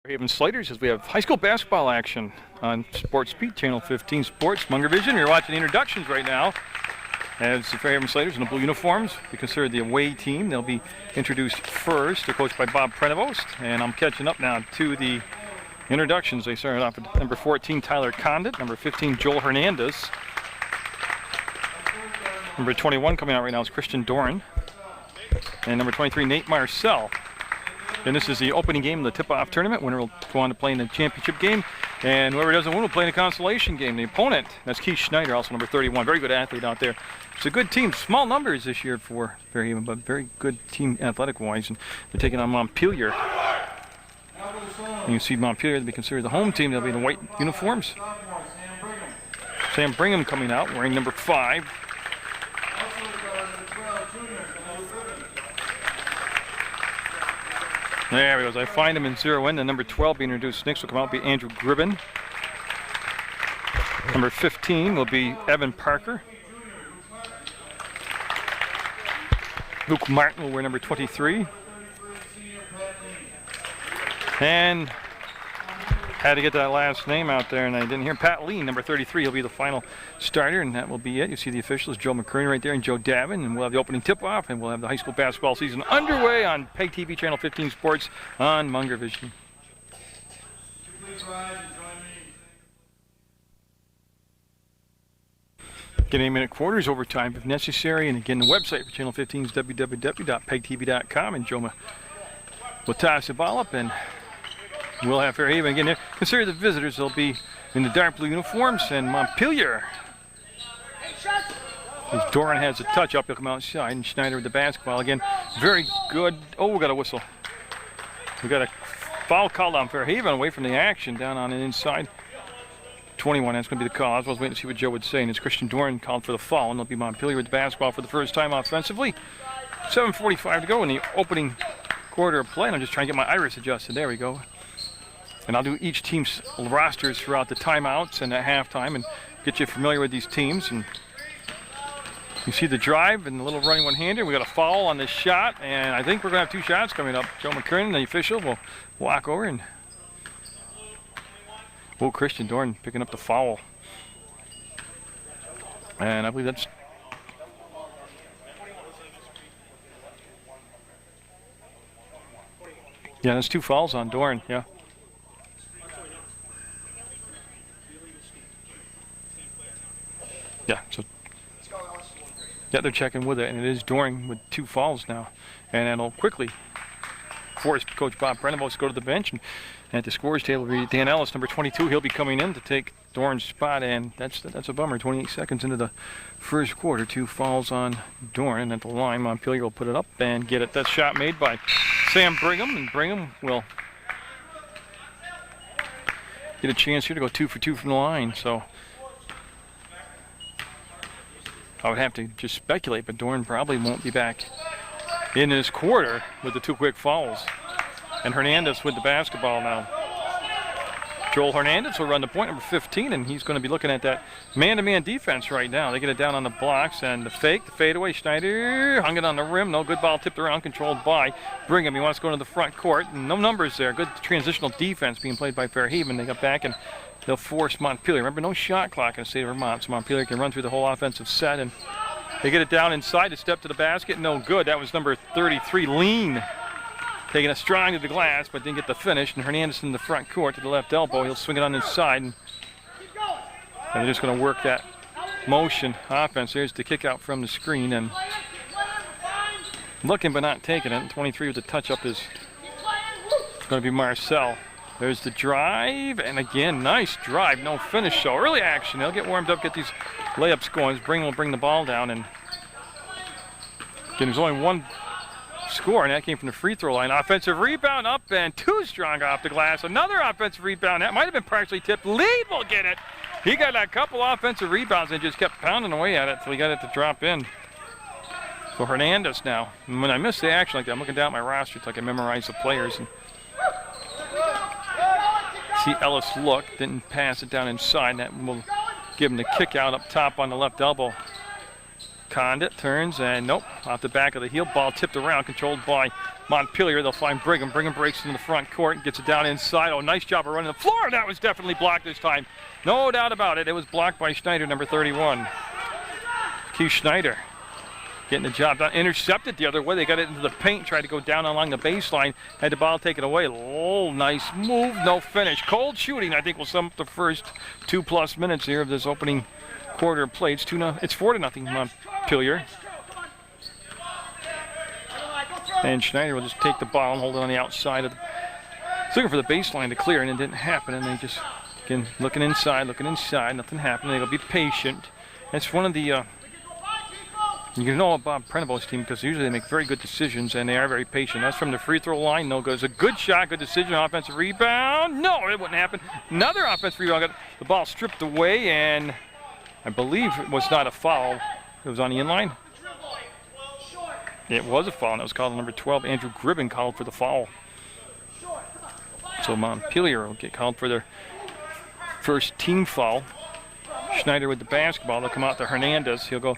Haven Sliders as we have high school basketball action on Sports Beat, Channel 15 Sports, Munger Vision. You're watching the introductions right now as the Fairhaven Sliders in the blue uniforms be considered the away team. They'll be introduced first. They're coached by Bob Prevost, and I'm catching up now to the introductions. They started off with number 14, Tyler Condit, number 15, Joel Hernandez. Number 21 coming out right now is Christian Doran, and number 23, Nate Marcel. And this is the opening game of the tip-off tournament. Winner will go on to play in the championship game. And whoever doesn't win will play in the consolation game. The opponent, that's Keith Schneider, also number 31. Very good athlete out there. It's a good team. Small numbers this year for Fairhaven, but very good team athletic-wise. And they're taking on Montpelier. And you see Montpelier to be considered the home team. They'll be in the white uniforms. Sam Brigham coming out wearing number 5. There he goes. I find him in 0-1. The number 12 being introduced next will come out be Andrew Gribben. Number 15 will be Evan Parker. Luke Martin will wear number 23. And had to get that last name out there, and I didn't hear Pat Lean, number 33. He'll be the final starter, and that will be it. You see the officials, Joe McCurry right there and Joe Davin, and we'll have the opening tip-off, and we'll have the high school basketball season underway on PEGTV Channel 15 Sports on Munger Vision. Get 8-minute quarters, overtime if necessary, and again the website for Channel 15 is www.pegtv.com, and Joe will toss the ball up, and we'll have Fairhaven again there. Consider the visitors, they'll be in the dark blue uniforms, and Montpelier. As Doran has a touch up, he'll come outside, and Schneider with the basketball again. Very good. Oh, we got a whistle. We got a foul called on Fairhaven away from the action down on the inside. 21, that's going to be the call. I was waiting to see what Joe would say, and it's Christian Doran called for the foul, and it'll be Montpelier with the basketball for the first time offensively. 7:45 to go in the opening quarter of play, and I'm just trying to get my iris adjusted. There we go. And I'll do each team's rosters throughout the timeouts and at halftime and get you familiar with these teams. And you see the drive and the little running one-hander. We got a foul on this shot, and I think we're going to have 2 shots coming up. Joe McKernan, the official, will walk over and Christian Doran picking up the foul. And I believe that's that's 2 fouls on Doran, yeah. Yeah, so they're checking with it, and it is Doran with 2 fouls now, and that'll quickly force Coach Bob Prevost to go to the bench. And at the scores table will be Dan Ellis, number 22. He'll be coming in to take Doran's spot, and that's a bummer. 28 seconds into the first quarter, 2 fouls on Doran at the line. Montpelier will put it up and get it. That shot made by Sam Brigham, and Brigham will get a chance here to go 2 for 2 from the line. So I would have to just speculate, but Doran probably won't be back in this quarter with the 2 quick fouls. And Hernandez with the basketball now. Joel Hernandez will run the point, number 15, and he's going to be looking at that man-to-man defense right now. They get it down on the blocks, and the fake, the fadeaway. Schneider hung it on the rim. No good ball tipped around, controlled by Brigham. He wants to go to the front court, and no numbers there. Good transitional defense being played by Fairhaven. They got back, and they'll force Montpelier. Remember, no shot clock in the state of Vermont, so Montpelier can run through the whole offensive set, and they get it down inside to step to the basket. No good. That was number 33, Lean, taking it strong to the glass, but didn't get the finish. And Hernandez in the front court to the left elbow. He'll swing it on inside, and they're just going to work that motion offense. There's the kick out from the screen, and looking but not taking it. And 23 with the touch up is going to be Marcel. There's the drive, and again, nice drive, no finish. So early action. They'll get warmed up, get these layups going. Brigham will bring the ball down, and again, there's only 1 score, and that came from the free throw line. Offensive rebound up, and 2 strong off the glass. Another offensive rebound. That might have been partially tipped. Lead will get it. He got a couple offensive rebounds and just kept pounding away at it until he got it to drop in. So Hernandez now. And when I miss the action like that, I'm looking down at my roster so I can memorize the players. And see Ellis look, didn't pass it down inside. That will give him the kick out up top on the left elbow. Condit turns, and nope, off the back of the heel. Ball tipped around, controlled by Montpelier. They'll find Brigham. Brigham breaks into the front court and gets it down inside. Oh, nice job of running the floor. That was definitely blocked this time. No doubt about it. It was blocked by Schneider, number 31. Keith Schneider getting the job done. Intercepted the other way. They got it into the paint, tried to go down along the baseline. Had the ball taken away. Oh, nice move. No finish. Cold shooting, I think, will sum up the first 2+ minutes here of this opening quarter of play. It's 4-0 Montpelier. And Schneider will just take the ball and hold it on the outside of He's looking for the baseline to clear, and it didn't happen. And they just, again, looking inside, nothing happened. They go be patient. It's one of the, you know Bob Prenovo's team, because usually they make very good decisions, and they are very patient. That's from the free throw line. No good. It's a good shot, good decision. Offensive rebound. No, it wouldn't happen. Another offensive rebound. Got the ball stripped away, and I believe it was not a foul. It was on the inline. It was a foul, and it was called number 12. Andrew Gribben called for the foul. So Montpelier will get called for their first team foul. Schneider with the basketball. They'll come out to Hernandez. He'll go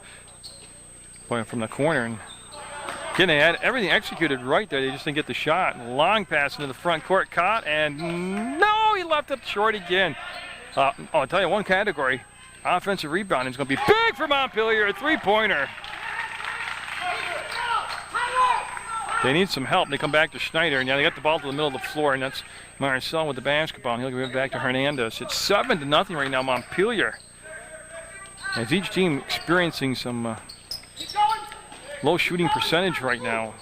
from the corner. And again, they had everything executed right there. They just didn't get the shot. Long pass into the front court. Caught, and no, he left it short again. I'll tell you one category. Offensive rebounding is going to be big for Montpelier. A three-pointer. They need some help. They come back to Schneider, and now they got the ball to the middle of the floor, and that's Marcel with the basketball, and he'll give it back to Hernandez. It's 7-0 right now, Montpelier. As each team experiencing some low shooting percentage right now.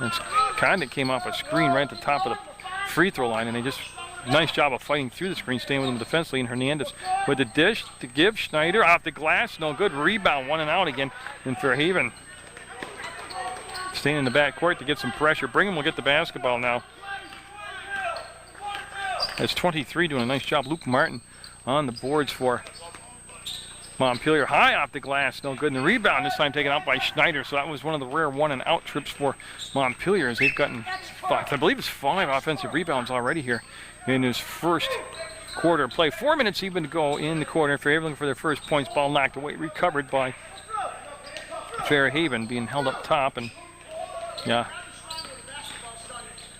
It's Condit came off a screen right at the top of the free throw line, and they just, nice job of fighting through the screen, staying with him defensively, and Hernandez with the dish to give Schneider off the glass. No good. Rebound, 1 and out again in Fairhaven. Staying in the back court to get some pressure. Brigham will get the basketball now. That's 23 doing a nice job. Luke Martin on the boards for Montpelier. High off the glass, no good. And the rebound this time taken out by Schneider. So that was one of the rare 1 and out trips for Montpelier, as they've gotten 5, I believe it's 5 offensive rebounds already here in his first quarter of play. 4 minutes even to go in the quarter. Fairhaven looking for their first points. Ball knocked away, recovered by Fairhaven, being held up top. And yeah,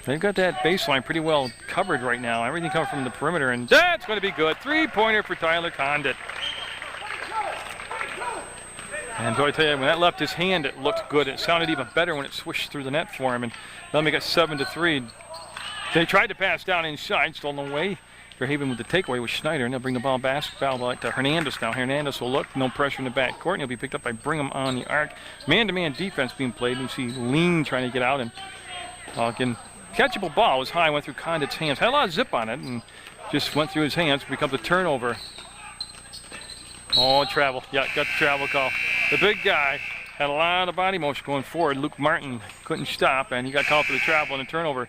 they've got that baseline pretty well covered right now. Everything coming from the perimeter, and that's going to be good. Three-pointer for Tyler Condit. And do I tell you, when that left his hand, it looked good. It sounded even better when it swished through the net for him. And they'll make it 7-3. They tried to pass down inside, stolen away. Fairhaven with the takeaway with Schneider, and they'll bring the ball basketball to Hernandez now. Hernandez will look, no pressure in the back court, and he'll be picked up by Brigham on the arc. Man-to-man defense being played. You see Lean trying to get out, and again, catchable ball was high, went through Condit's hands. Had a lot of zip on it, and just went through his hands. Becomes a turnover. Oh, travel. Yeah, got the travel call. The big guy had a lot of body motion going forward. Luke Martin couldn't stop, and he got called for the travel and a turnover.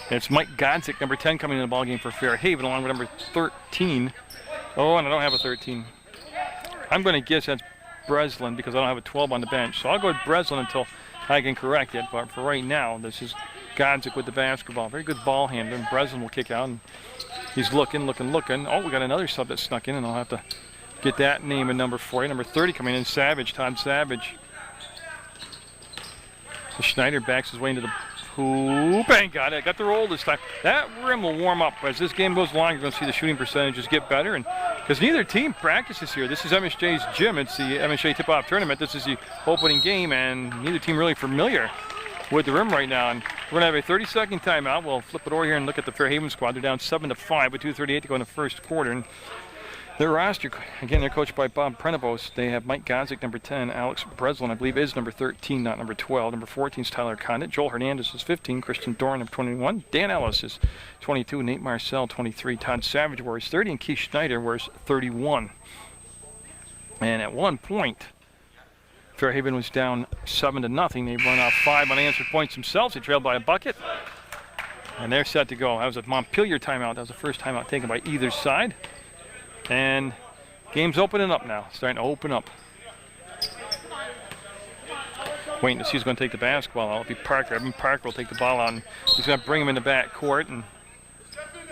It's Mike Godzik, number 10, coming in the ballgame for Fairhaven, along with number 13. Oh, and I don't have a 13. I'm going to guess that's Breslin, because I don't have a 12 on the bench. So I'll go with Breslin until I can correct it. But for right now, this is Godzik with the basketball. Very good ball handler. And Breslin will kick out. And he's looking. Oh, we got another sub that snuck in, and I'll have to get that name and number 40. Number 30 coming in, Savage, Todd Savage. So Schneider backs his way into the hoop and got it. Got the roll this time. That rim will warm up. As this game goes along, you're going to see the shooting percentages get better. And because neither team practices here. This is MSJ's gym. It's the MSJ Tip-Off Tournament. This is the opening game, and neither team really familiar with the rim right now. And we're going to have a 30-second timeout. We'll flip it over here and look at the Fairhaven squad. They're down 7-5 with 2:38 to go in the first quarter. And their roster, again, they're coached by Bob Prenevos. They have Mike Godzik, number 10. Alex Breslin, I believe, is number 13, not number 12. Number 14 is Tyler Condit. Joel Hernandez is 15. Christian Dorn, number 21. Dan Ellis is 22. Nate Marcel, 23. Todd Savage wears 30. And Keith Schneider wears 31. And at one point, Fairhaven was down 7-0. They run off 5 unanswered points themselves. They trailed by a bucket. And they're set to go. That was a Montpelier timeout. That was the first timeout taken by either side. And game's opening up now, starting to open up. Waiting to see who's going to take the basketball out. It'll be Parker. Evan Parker will take the ball out. And he's going to bring him in the back court. And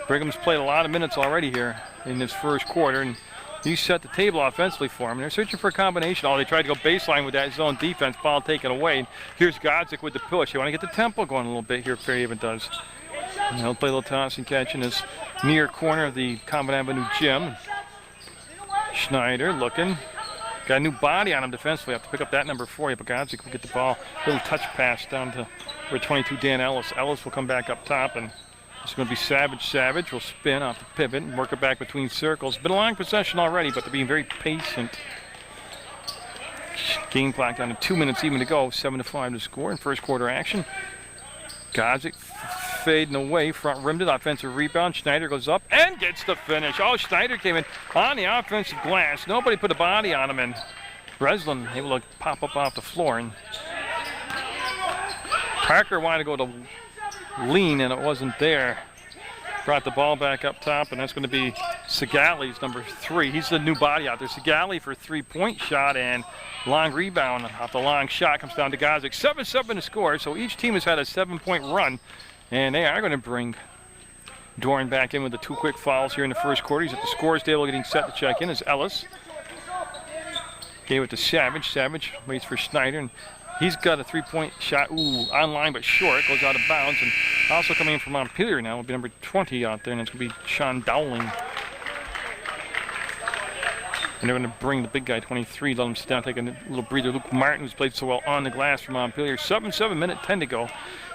Brigham's played a lot of minutes already here in this first quarter. And he set the table offensively for him. They're searching for a combination. Oh, they tried to go baseline with that zone defense. Ball taken away. Here's Godzik with the push. They want to get the tempo going a little bit here. Fairhaven does. And he'll play a little toss and catch in this near corner of the Common Avenue gym. Schneider looking. Got a new body on him defensively. Have to pick up that number 4. But Godzik will get the ball. Little touch pass down to number 22, Dan Ellis. Ellis will come back up top, and it's going to be Savage. Savage will spin off the pivot and work it back between circles. Been a long possession already, but they're being very patient. Game clock down to 2 minutes even to go. 7-5 to score in first quarter action. Godzik fading away, front rimmed it, offensive rebound. Schneider goes up and gets the finish. Oh, Schneider came in on the offensive glass. Nobody put a body on him, and Breslin able to pop up off the floor. And Parker wanted to go to lean, and it wasn't there. Brought the ball back up top, and that's going to be Segali's number 3. He's the new body out there. Segali for 3-point shot, and long rebound off the long shot comes down to Godzik. 7-7 to score, so each team has had a 7-point run, and they are going to bring Doran back in with the 2 quick fouls here in the first quarter. He's at the scores table getting set to check in as Ellis. Gave it to Savage. Savage waits for Schneider, and he's got a 3-point shot, online but short, goes out of bounds. And also coming in from Montpelier now will be number 20 out there, and it's going to be Sean Dowling. And they're going to bring the big guy, 23, let him sit down, take a little breather. Luke Martin, who's played so well on the glass for Montpelier. 7-7, minute 10 to go.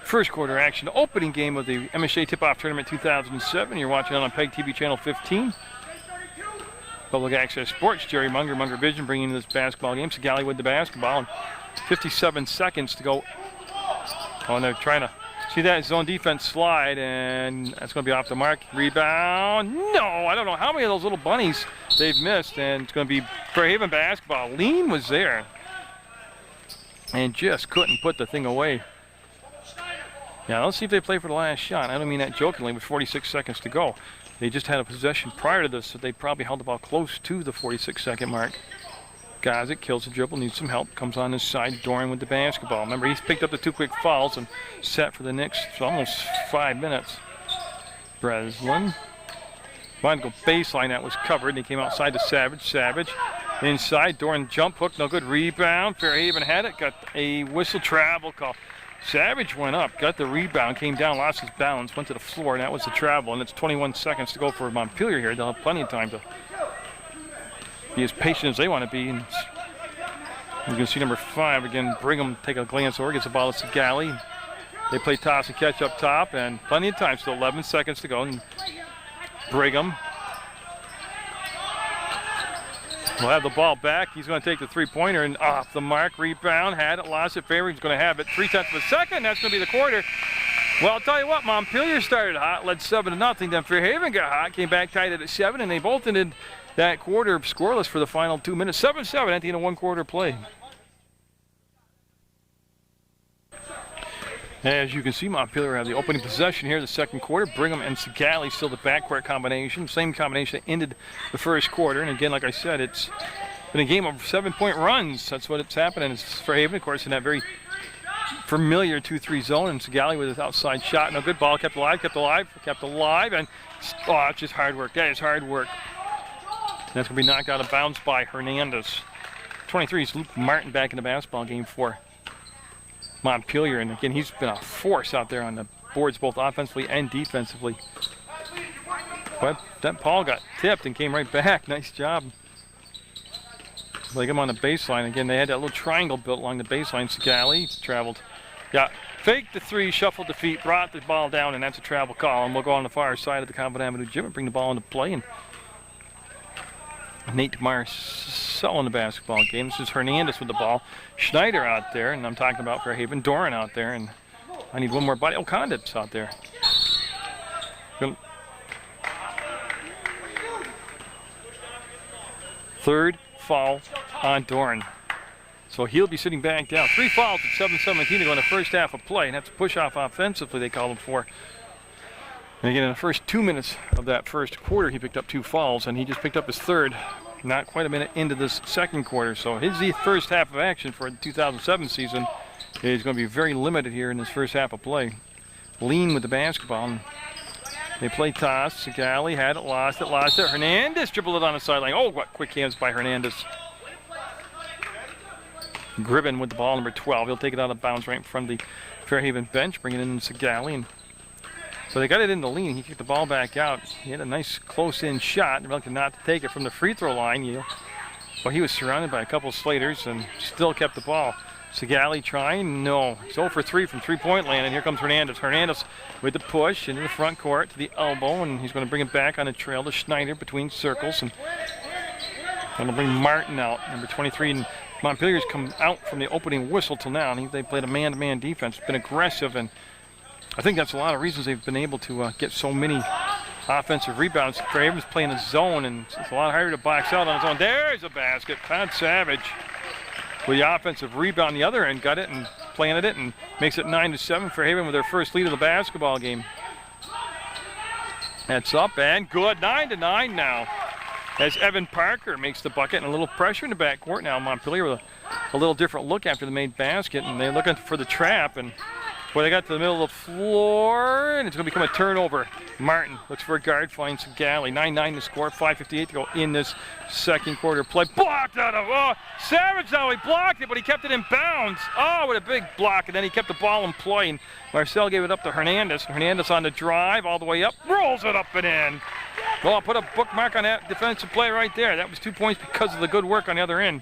First quarter action, opening game of the MSA Tip-Off Tournament 2007. You're watching on PEGTV channel 15. Public Access Sports, Jerry Munger, Munger Vision, bringing in this basketball game. Segali with the basketball, and 57 seconds to go. Oh, and they're trying to see that zone defense slide, and that's going to be off the mark. Rebound. No, I don't know how many of those little bunnies they've missed, and it's going to be Fairhaven basketball. Lean was there and just couldn't put the thing away. Yeah, let's see if they play for the last shot. I don't mean that jokingly, with 46 seconds to go. They just had a possession prior to this, so they probably held the ball close to the 46-second mark. Godzik kills the dribble, needs some help, comes on his side, Doran with the basketball. Remember, he's picked up the 2 quick fouls and set for the next almost 5 minutes. Breslin wanted to go baseline, that was covered. They came outside to Savage. Savage inside, Doran jump hook, no good. Rebound, Fairhaven had it, got a whistle travel call. Savage went up, got the rebound, came down, lost his balance, went to the floor, and that was the travel. And it's 21 seconds to go for Montpelier here. They'll have plenty of time to be as patient as they want to be. And you can see number 5 again. Brigham take a glance over, gets the ball to Segali. They play toss and catch up top, and plenty of time. Still 11 seconds to go. And Brigham will have the ball back. He's going to take the 3-pointer and off the mark. Rebound, had it, lost it. Fairhaven's going to have it. 3/10 of a second. That's going to be the quarter. Well, I'll tell you what, Montpelier started hot, led 7-0. Then Fairhaven got hot, came back tied it at 7, and they both ended that quarter scoreless for the final 2 minutes. 7-7 at the end of 1 quarter play. As you can see, Montpelier have the opening possession here in the second quarter. Brigham and Segali still the backcourt combination. Same combination that ended the first quarter. And again, like I said, it's been a game of 7-point runs. That's what it's happening. It's Fairhaven, of course, in that very familiar 2-3 zone. And Segali with his outside shot. No good ball, kept alive. And, oh, it's just hard work. That is hard work. And that's going to be knocked out of bounds by Hernandez. 23 is Luke Martin back in the basketball game for Montpelier, and again, he's been a force out there on the boards, both offensively and defensively. But that Paul got tipped and came right back. Nice job. Like him on the baseline. Again, they had that little triangle built along the baseline. Segali traveled. Yeah, faked the 3, shuffled the feet, brought the ball down, and that's a travel call. And we'll go on the far side of the Common Avenue gym and bring the ball into play. And Nate Marcel in the basketball game. This is Hernandez with the ball. Schneider out there, and I'm talking about Fairhaven. Doran out there, and I need one more body. Oh, Condit's out there. Third foul on Doran. So he'll be sitting back down. 3 fouls at 7:17 to go in the first half of play, and that's a push-off offensively they called him for. And again, in the first 2 minutes of that first quarter, he picked up 2 fouls, and he just picked up his 3rd, not quite a minute into this second quarter. So his first half of action for the 2007 season is going to be very limited here in this first half of play. Lean with the basketball. And They play toss. Sigali had it, lost it. Hernandez dribbled it on the sideline. Oh, what quick hands by Hernandez. Gribben with the ball, number 12. He'll take it out of bounds right in front of the Fairhaven bench, bring it in to Sigali. And so they got it in the lean. He kicked the ball back out. He had a nice close-in shot. They elected not to take it from the free throw line. Well, he was surrounded by a couple of Slaters and still kept the ball. Sigali trying, no. He's 0 for 3 from three-point land, and here comes Hernandez. Hernandez with the push into the front court to the elbow, and he's going to bring it back on the trail to Schneider between circles, and going to bring Martin out, number 23. And Montpelier's come out from the opening whistle till now, and they played a man-to-man defense, been aggressive, and I think that's a lot of reasons they've been able to get so many offensive rebounds. Fairhaven's playing a zone, and it's a lot harder to box out on his own. There's a basket. Todd Savage with the offensive rebound on the other end, got it and planted it, and makes it 9-7 for Fairhaven with their first lead of the basketball game. That's up and good. 9-9 now, as Evan Parker makes the bucket, and a little pressure in the backcourt now. Montpelier with a little different look after the made basket, and they're looking for the trap, and boy, they got to the middle of the floor, and it's going to become a turnover. Martin looks for a guard, finds Sigali. 9-9 to score, 5:58 to go in this second quarter play. Blocked out of, Savage now, he blocked it, but he kept it in bounds. Oh, with a big block, and then he kept the ball in play, and Marcel gave it up to Hernandez. Hernandez on the drive, all the way up, rolls it up and in. Well, I'll put a bookmark on that defensive play right there. That was 2 points because of the good work on the other end.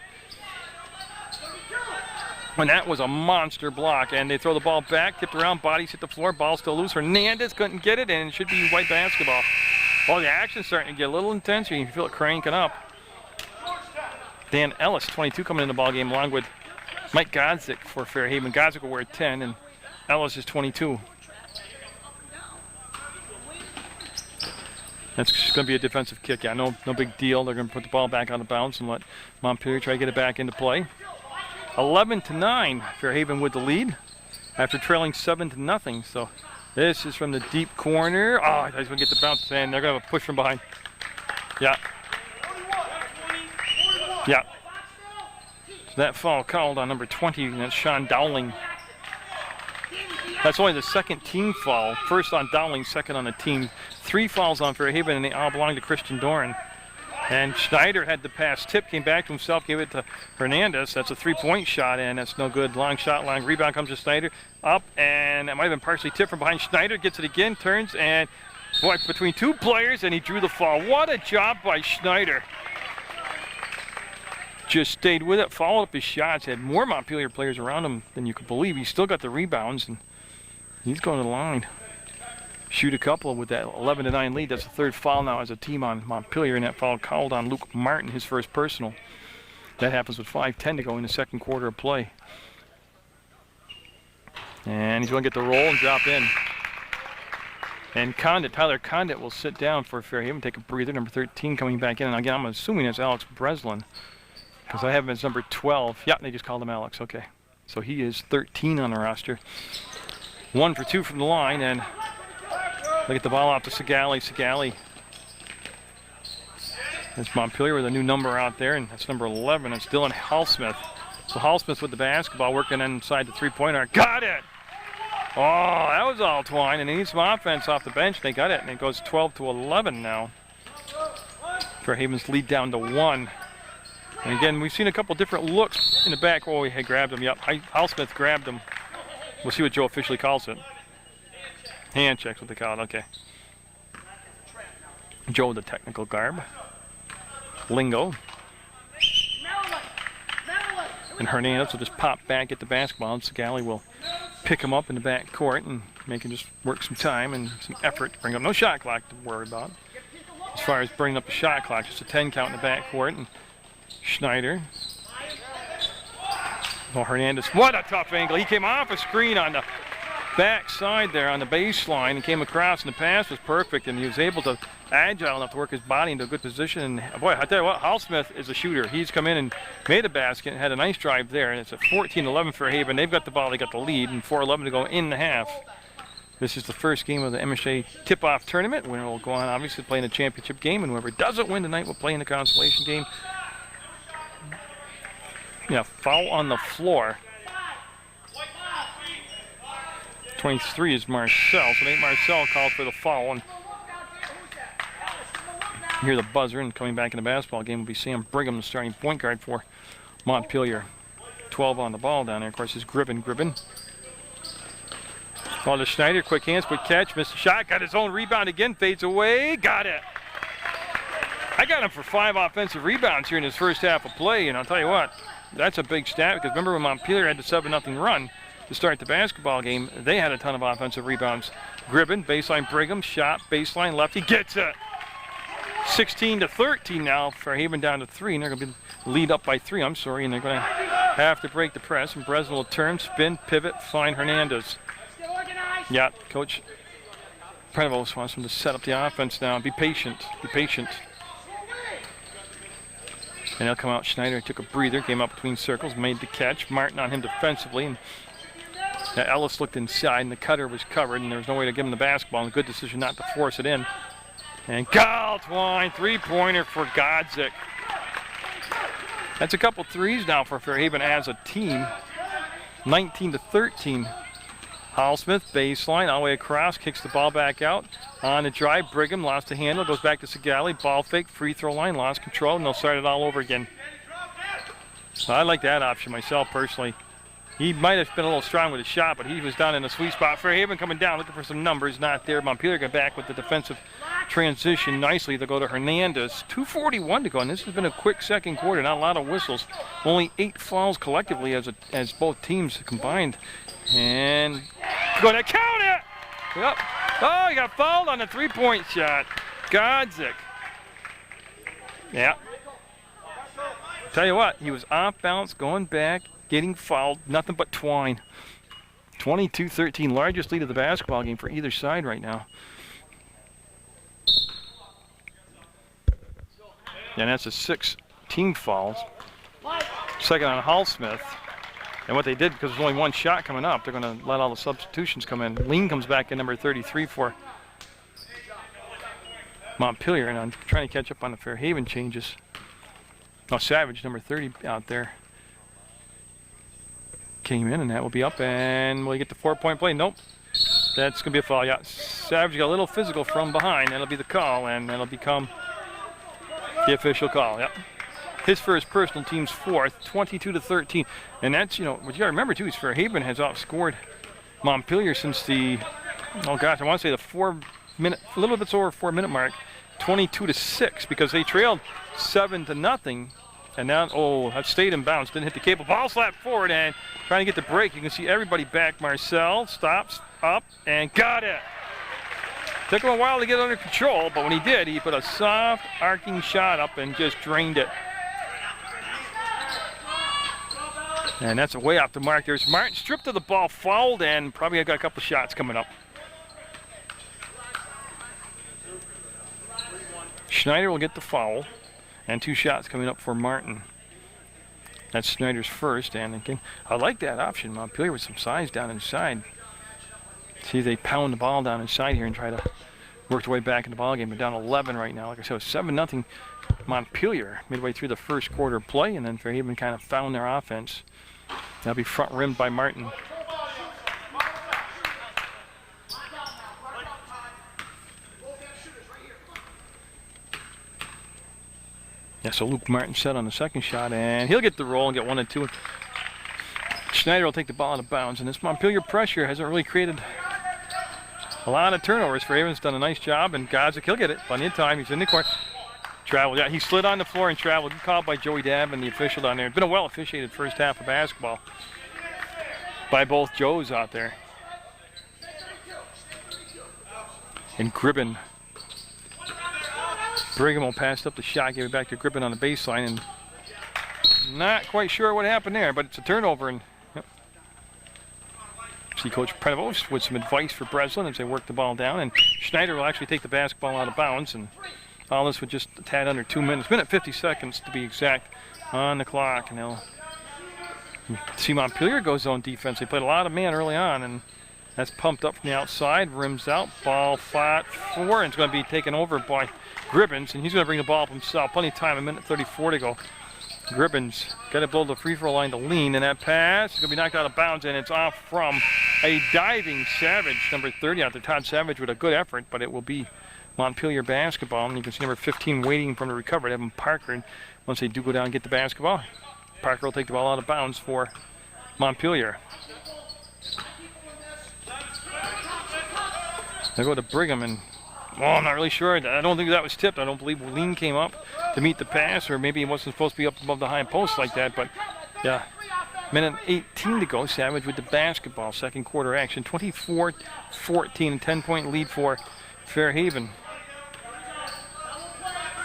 And that was a monster block, and they throw the ball back, tipped around, bodies hit the floor, ball still loose. Hernandez couldn't get it, and it should be white basketball. Oh, the action's starting to get a little intense. You can feel it cranking up. Dan Ellis, 22, coming in the ball game, along with Mike Godzik for Fairhaven. Godzik will wear 10, and Ellis is 22. That's going to be a defensive kick. Yeah, no big deal. They're going to put the ball back out of bounds and let Montpelier try to get it back into play. 11-9, Fairhaven with the lead after trailing 7-0. So this is from the deep corner. Oh, he's going to get the bounce, and they're going to have a push from behind. Yeah. Yeah. So that foul called on number 20, and that's Sean Dowling. That's only the second team foul. First on Dowling, second on the team. 3 fouls on Fairhaven, and they all belong to Christian Doran. And Schneider had the pass tip, came back to himself, gave it to Hernandez. That's a 3-point shot, and that's no good. Long shot, long rebound comes to Schneider. Up, and that might have been partially tipped from behind. Schneider gets it again, turns, and boy, between 2 players, and he drew the foul. What a job by Schneider. Just stayed with it, followed up his shots, had more Montpelier players around him than you could believe. He still got the rebounds, and he's going to the line. Shoot a couple with that 11-9 lead. That's the 3rd foul now as a team on Montpelier, and that foul called on Luke Martin, his first personal. That happens with 5:10 to go in the second quarter of play. And he's going to get the roll and drop in. And Tyler Condit will sit down for Fairhaven, take a breather. Number 13 coming back in, and again, I'm assuming it's Alex Breslin, because I have him as number 12. Yeah, they just called him Alex. Okay, so he is 13 on the roster. 1 for 2 from the line, and they get the ball out to Sigali. Sigali. It's Montpelier with a new number out there, and that's number 11. It's Dylan Hallsmith. So Hallsmith with the basketball, working inside the 3-point arc. Got it! Oh, that was all twine, and they need some offense off the bench. They got it, and it goes 12-11 now. Fairhaven's lead down to 1. And again, we've seen a couple different looks in the back. Oh, he grabbed him. Yep, Hallsmith grabbed him. We'll see what Joe officially calls it. Hand checks what they call it, okay. Joe, the technical garb. Lingo. And Hernandez will just pop back, get the basketball, and Sigali will pick him up in the back court and make him just work some time and some effort to bring up. No shot clock to worry about. As far as bringing up the shot clock, just a 10 count in the back court. And Schneider. Oh, Hernandez, what a tough angle. He came off a screen on the back side there on the baseline and came across, and the pass was perfect, and he was able to agile enough to work his body into a good position. And boy, I tell you what, Hallsmith is a shooter. He's come in and made a basket and had a nice drive there, and it's a 14-11 for Fairhaven. They've got the ball, they got the lead, and 4:11 to go in the half. This is the first game of the MSA tip-off tournament. Winner will go on, obviously, playing the championship game, and whoever doesn't win tonight will play in the consolation game. Yeah, foul on the floor. 23 is Marcel, so Nate Marcel called for the foul, and You hear the buzzer, and coming back in the basketball game will be Sam Brigham, the starting point guard for Montpelier. 12 on the ball down there. Of course, is Gribben. Ball to Schneider, quick hands, quick catch, missed the shot, got his own rebound again, fades away, got it. I got him for 5 offensive rebounds here in his first half of play, and I'll tell you what, that's a big stat, because remember when Montpelier had the 7-0 run to start the basketball game, they had a ton of offensive rebounds. Gribben, baseline Brigham, shot, baseline lefty, gets it. 16-13 now, Fairhaven down to 3, and they're going to be lead up by 3, and they're going to have to break the press, and Breslin will turn, spin, pivot, find Hernandez. Yeah, Coach Prevost wants him to set up the offense now. Be patient. And he'll come out. Schneider took a breather, came up between circles, made the catch. Martin on him defensively. And Ellis looked inside, and the cutter was covered, and there was no way to give him the basketball. And a good decision not to force it in. And Galtwine, three-pointer for Godzik. That's a couple threes now for Fairhaven as a team. 19-13. Hallsmith, baseline, all the way across, kicks the ball back out. On the drive, Brigham lost the handle, goes back to Segali, ball fake, free throw line, lost control, and they'll start it all over again. So I like that option myself personally. He might have been a little strong with his shot, but he was down in a sweet spot. Fairhaven coming down, looking for some numbers, not there. Montpelier got back with the defensive transition nicely. They'll go to Hernandez. 2:41 to go, and this has been a quick second quarter, not a lot of whistles. Only 8 fouls collectively as both teams combined. And gonna count it! Yep. Oh, he got fouled on the three-point shot. Godzik. Yeah. Tell you what, he was off balance, going back, getting fouled, nothing but twine. 22-13, largest lead of the basketball game for either side right now. And that's a 6 team fouls. Second on Hallsmith. And what they did, because there's only 1 shot coming up, they're going to let all the substitutions come in. Lean comes back in number 33 for Montpelier, and I'm trying to catch up on the Fairhaven changes. Oh, Savage, number 30 out there, came in, and that will be up, and will he get the 4-point play? Nope. That's going to be a foul, yeah. Savage got a little physical from behind. That'll be the call, and that'll become the official call, yep. His first personal, team's 4th, 22-13. And that's, what you got to remember, too, is Fairhaven has outscored Montpelier since the, I want to say the 4-minute, a little bit over 4-minute mark, 22-6, because they trailed 7-0. And now, that stayed in bounds, didn't hit the cable. Ball slapped forward and trying to get the break. You can see everybody back. Marcel stops, up, and got it. Took him a while to get under control, but when he did, he put a soft, arcing shot up and just drained it. And that's way off the mark. There's Martin stripped of the ball, fouled, and probably got a couple shots coming up. Schneider will get the foul, and 2 shots coming up for Martin. That's Schneider's first, and again, I like that option. Montpelier with some size down inside. See if they pound the ball down inside here and try to work their way back in the ball game. They're down 11 right now. Like I said, 7-0 Montpelier midway through the first quarter play, and then Fairhaven kind of found their offense. That'll be front rimmed by Martin. Yeah, so Luke Martin set on the second shot, and he'll get the roll and get 1 and 2. Schneider will take the ball out of bounds, and this Montpelier pressure hasn't really created a lot of turnovers. Fairhaven's done a nice job, and Godzik, he'll get it. Plenty of time. He's in the court. Traveled. Yeah, he slid on the floor and traveled. Called by Joey Dabb and the official down there. It's been a well-officiated first half of basketball by both Joes out there. And Gribben. Brigham will pass up the shot, give it back to Gribben on the baseline, and not quite sure what happened there, but it's a turnover. And yep. See Coach Prevost with some advice for Breslin as they work the ball down, and Schneider will actually take the basketball out of bounds, and all this with just a tad under 2 minutes, minute 50 seconds to be exact on the clock. And they'll see Montpelier go zone defense. They played a lot of man early on, and that's pumped up from the outside, rims out, ball flat 4, and it's going to be taken over by Gribbins, and he's going to bring the ball up himself. Plenty of time, a minute 34 to go. Gribbins got to build a free throw line to Lean, and that pass is going to be knocked out of bounds, and it's off from a diving Savage, number 30 out there. Todd Savage with a good effort, but it will be Montpelier basketball. And you can see number 15 waiting for him to recover, Evan Parker. And once they do go down and get the basketball, Parker will take the ball out of bounds for Montpelier. They go to Brigham, and I'm not really sure. I don't think that was tipped. I don't believe Lean came up to meet the pass, or maybe he wasn't supposed to be up above the high post like that. But yeah, minute 18 to go. Savage with the basketball. Second quarter action. 24-14, 10-point lead for Fairhaven.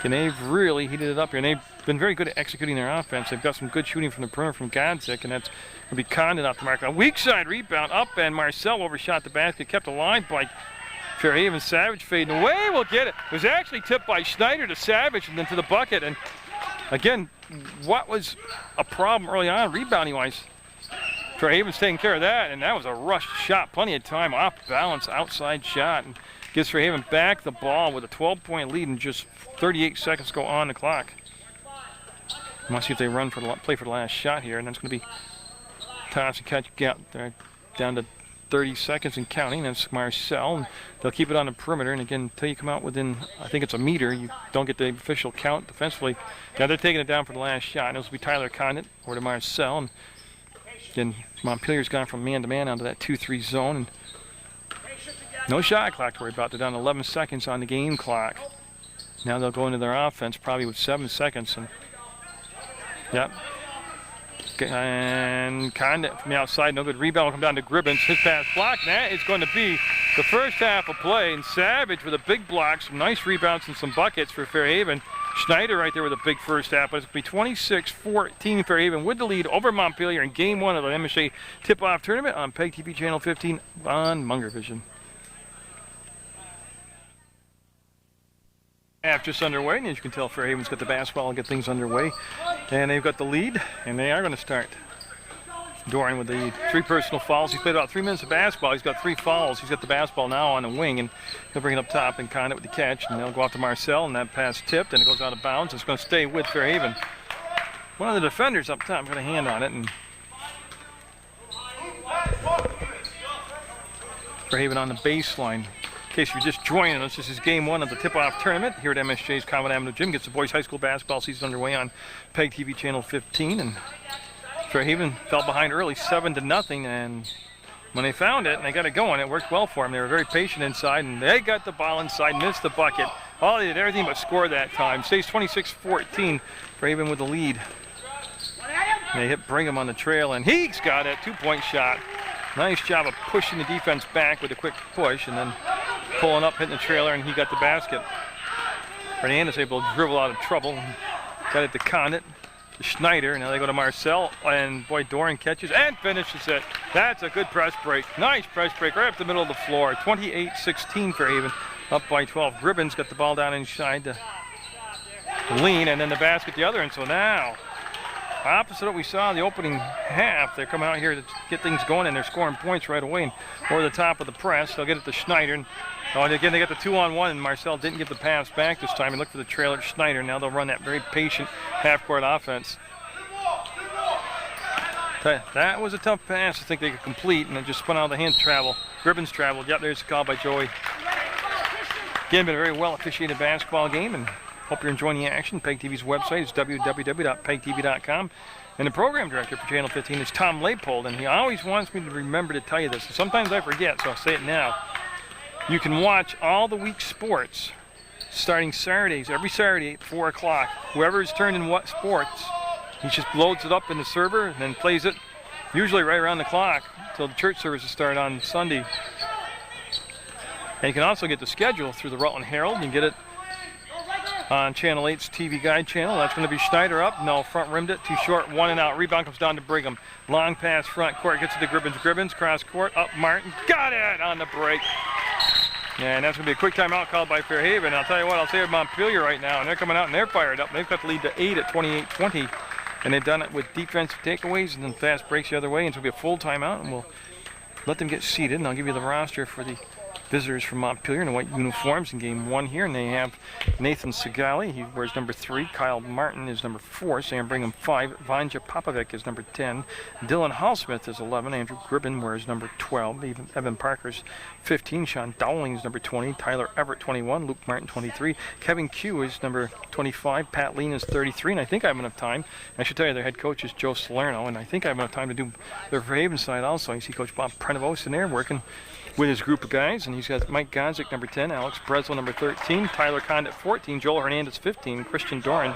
And they've really heated it up here, and they've been very good at executing their offense. They've got some good shooting from the perimeter from Godzik, and that's going to be Condon off the mark. A weak side rebound up, and Marcel overshot the basket, kept alive by Fairhaven. Savage fading away, will get it. It was actually tipped by Schneider to Savage and then to the bucket. And again, what was a problem early on rebounding-wise? Fairhaven's taking care of that, and that was a rushed shot. Plenty of time, off balance, outside shot. And gives Fairhaven back the ball with a 12-point lead and just 38 seconds go on the clock. Let's see if they run for the play for the last shot here, and that's going to be toss and catch. They're down to 30 seconds and counting. That's Marcel, and they'll keep it on the perimeter. And again, until you come out within, I think it's a meter, you don't get the official count defensively. Now they're taking it down for the last shot. And this will be Tyler Condon or to Marcel. And then Montpelier's gone from man-to-man onto that 2-3 zone. And no shot clock to worry about. They're down to 11 seconds on the game clock. Now they'll go into their offense probably with 7 seconds. And yep. And Condon from the outside, no good rebound. Will come down to Gribbins. His pass blocked. And that is going to be the first half of play. And Savage with a big block, some nice rebounds and some buckets for Fairhaven. Schneider right there with a big first half. But it's going to be 26-14 Fairhaven with the lead over Montpelier in game 1 of the MSA tip-off tournament on PEGTV Channel 15 on Munger Vision. Half just underway, and as you can tell, Fairhaven's got the basketball and get things underway. And they've got the lead, and they are going to start. Doran with the 3 personal fouls. He's played about 3 minutes of basketball. He's got 3 fouls. He's got the basketball now on the wing, and he'll bring it up top and Condon with the catch. And they'll go out to Marcel, and that pass tipped, and it goes out of bounds. It's going to stay with Fairhaven. One of the defenders up top got a hand on it, and Fairhaven on the baseline. In case you're just joining us, this is game 1 of the tip-off tournament here at MSJ's Common Avenue Gym. Gets the boys high school basketball season underway on PEGTV Channel 15. And Fairhaven fell behind early, 7-0. And when they found it and they got it going, it worked well for them. They were very patient inside, and they got the ball inside, missed the bucket. All they did everything but score that time. Stays 26-14. Fairhaven with the lead. And they hit Brigham on the trail, and he's got it. 2-point shot. Nice job of pushing the defense back with a quick push, and then pulling up, hitting the trailer, and he got the basket. Hernandez able to dribble out of trouble. Got it to Condon, to Schneider, and now they go to Marcel, and boy, Doran catches and finishes it. That's a good press break. Nice press break right up the middle of the floor. 28-16 Fairhaven, up by 12. Gribbins got the ball down inside to Lean, and then the basket the other end. So now, opposite what we saw in the opening half, they're coming out here to get things going, and they're scoring points right away and over the top of the press. They'll get it to Schneider. And again, they got the 2-on-1, and Marcel didn't give the pass back this time. He looked for the trailer, Schneider. Now they'll run that very patient half-court offense. That was a tough pass I think they could complete, and it just spun out of the hand travel. Gribbins traveled. Yep, there's the call by Joey. Again, been a very well-officiated basketball game, and hope you're enjoying the action. PEGTV's website is www.pegtv.com. And the program director for Channel 15 is Tom Leipold, and he always wants me to remember to tell you this. And sometimes I forget, so I'll say it now. You can watch all the week's sports starting Saturdays, every Saturday at 4 o'clock. Whoever is turned in what sports, he just loads it up in the server and then plays it usually right around the clock until the church services start on Sunday. And you can also get the schedule through the Rutland Herald. You can get it on Channel 8's TV Guide channel. That's going to be Schneider up. No, front rimmed it. Too short. 1 and out. Rebound comes down to Brigham. Long pass front court. Gets it to Gribbins. Gribbins cross court. Up Martin. Got it on the break. And that's going to be a quick timeout called by Fairhaven. I'll tell you what, I'll say Montpelier right now. And they're coming out and they're fired up. They've got the lead to 8 at 28-20. And they've done it with defensive takeaways and then fast breaks the other way. And so it'll be a full timeout. And we'll let them get seated. And I'll give you the roster for the visitors from Montpelier in the white uniforms in game 1 here, and they have Nathan Segali. He wears number 3. Kyle Martin is number 4. Sam Brigham 5. Vanja Popovic is number 10. Dylan Hallsmith is 11. Andrew Gribben wears number 12. Evan Parker's 15. Sean Dowling is number 20. Tyler Everett 21. Luke Martin 23. Kevin Q is number 25. Pat Lean is 33. And I think I have enough time. I should tell you their head coach is Joe Salerno, and I think I have enough time to do their Fairhaven side also. You see Coach Bob Prenevos in there working with his group of guys, and he's got Mike Gonzik, number 10, Alex Breslin, number 13, Tyler Condit, 14, Joel Hernandez, 15, Christian Doran,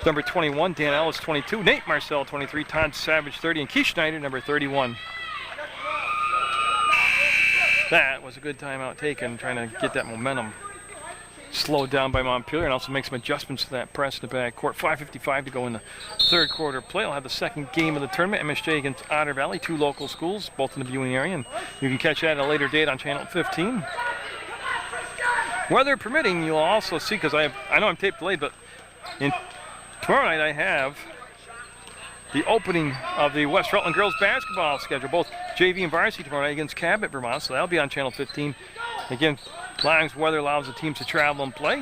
number 21, Dan Ellis, 22, Nate Marcel, 23, Todd Savage, 30, and Keith Schneider, number 31. That was a good timeout taken, trying to get that momentum slowed down by Montpelier, and also make some adjustments to that press in the backcourt. 5:55 to go in the third quarter play. I'll have the second game of the tournament, MSJ against Otter Valley, 2 local schools, both in the viewing area, and you can catch that at a later date on Channel 15. Weather permitting, you'll also see, because I know I'm tape delayed, but tomorrow night I have the opening of the West Rutland girls basketball schedule, both JV and Varsity tomorrow night against Cabot, Vermont, so that'll be on Channel 15. Again, Lions weather allows the teams to travel and play.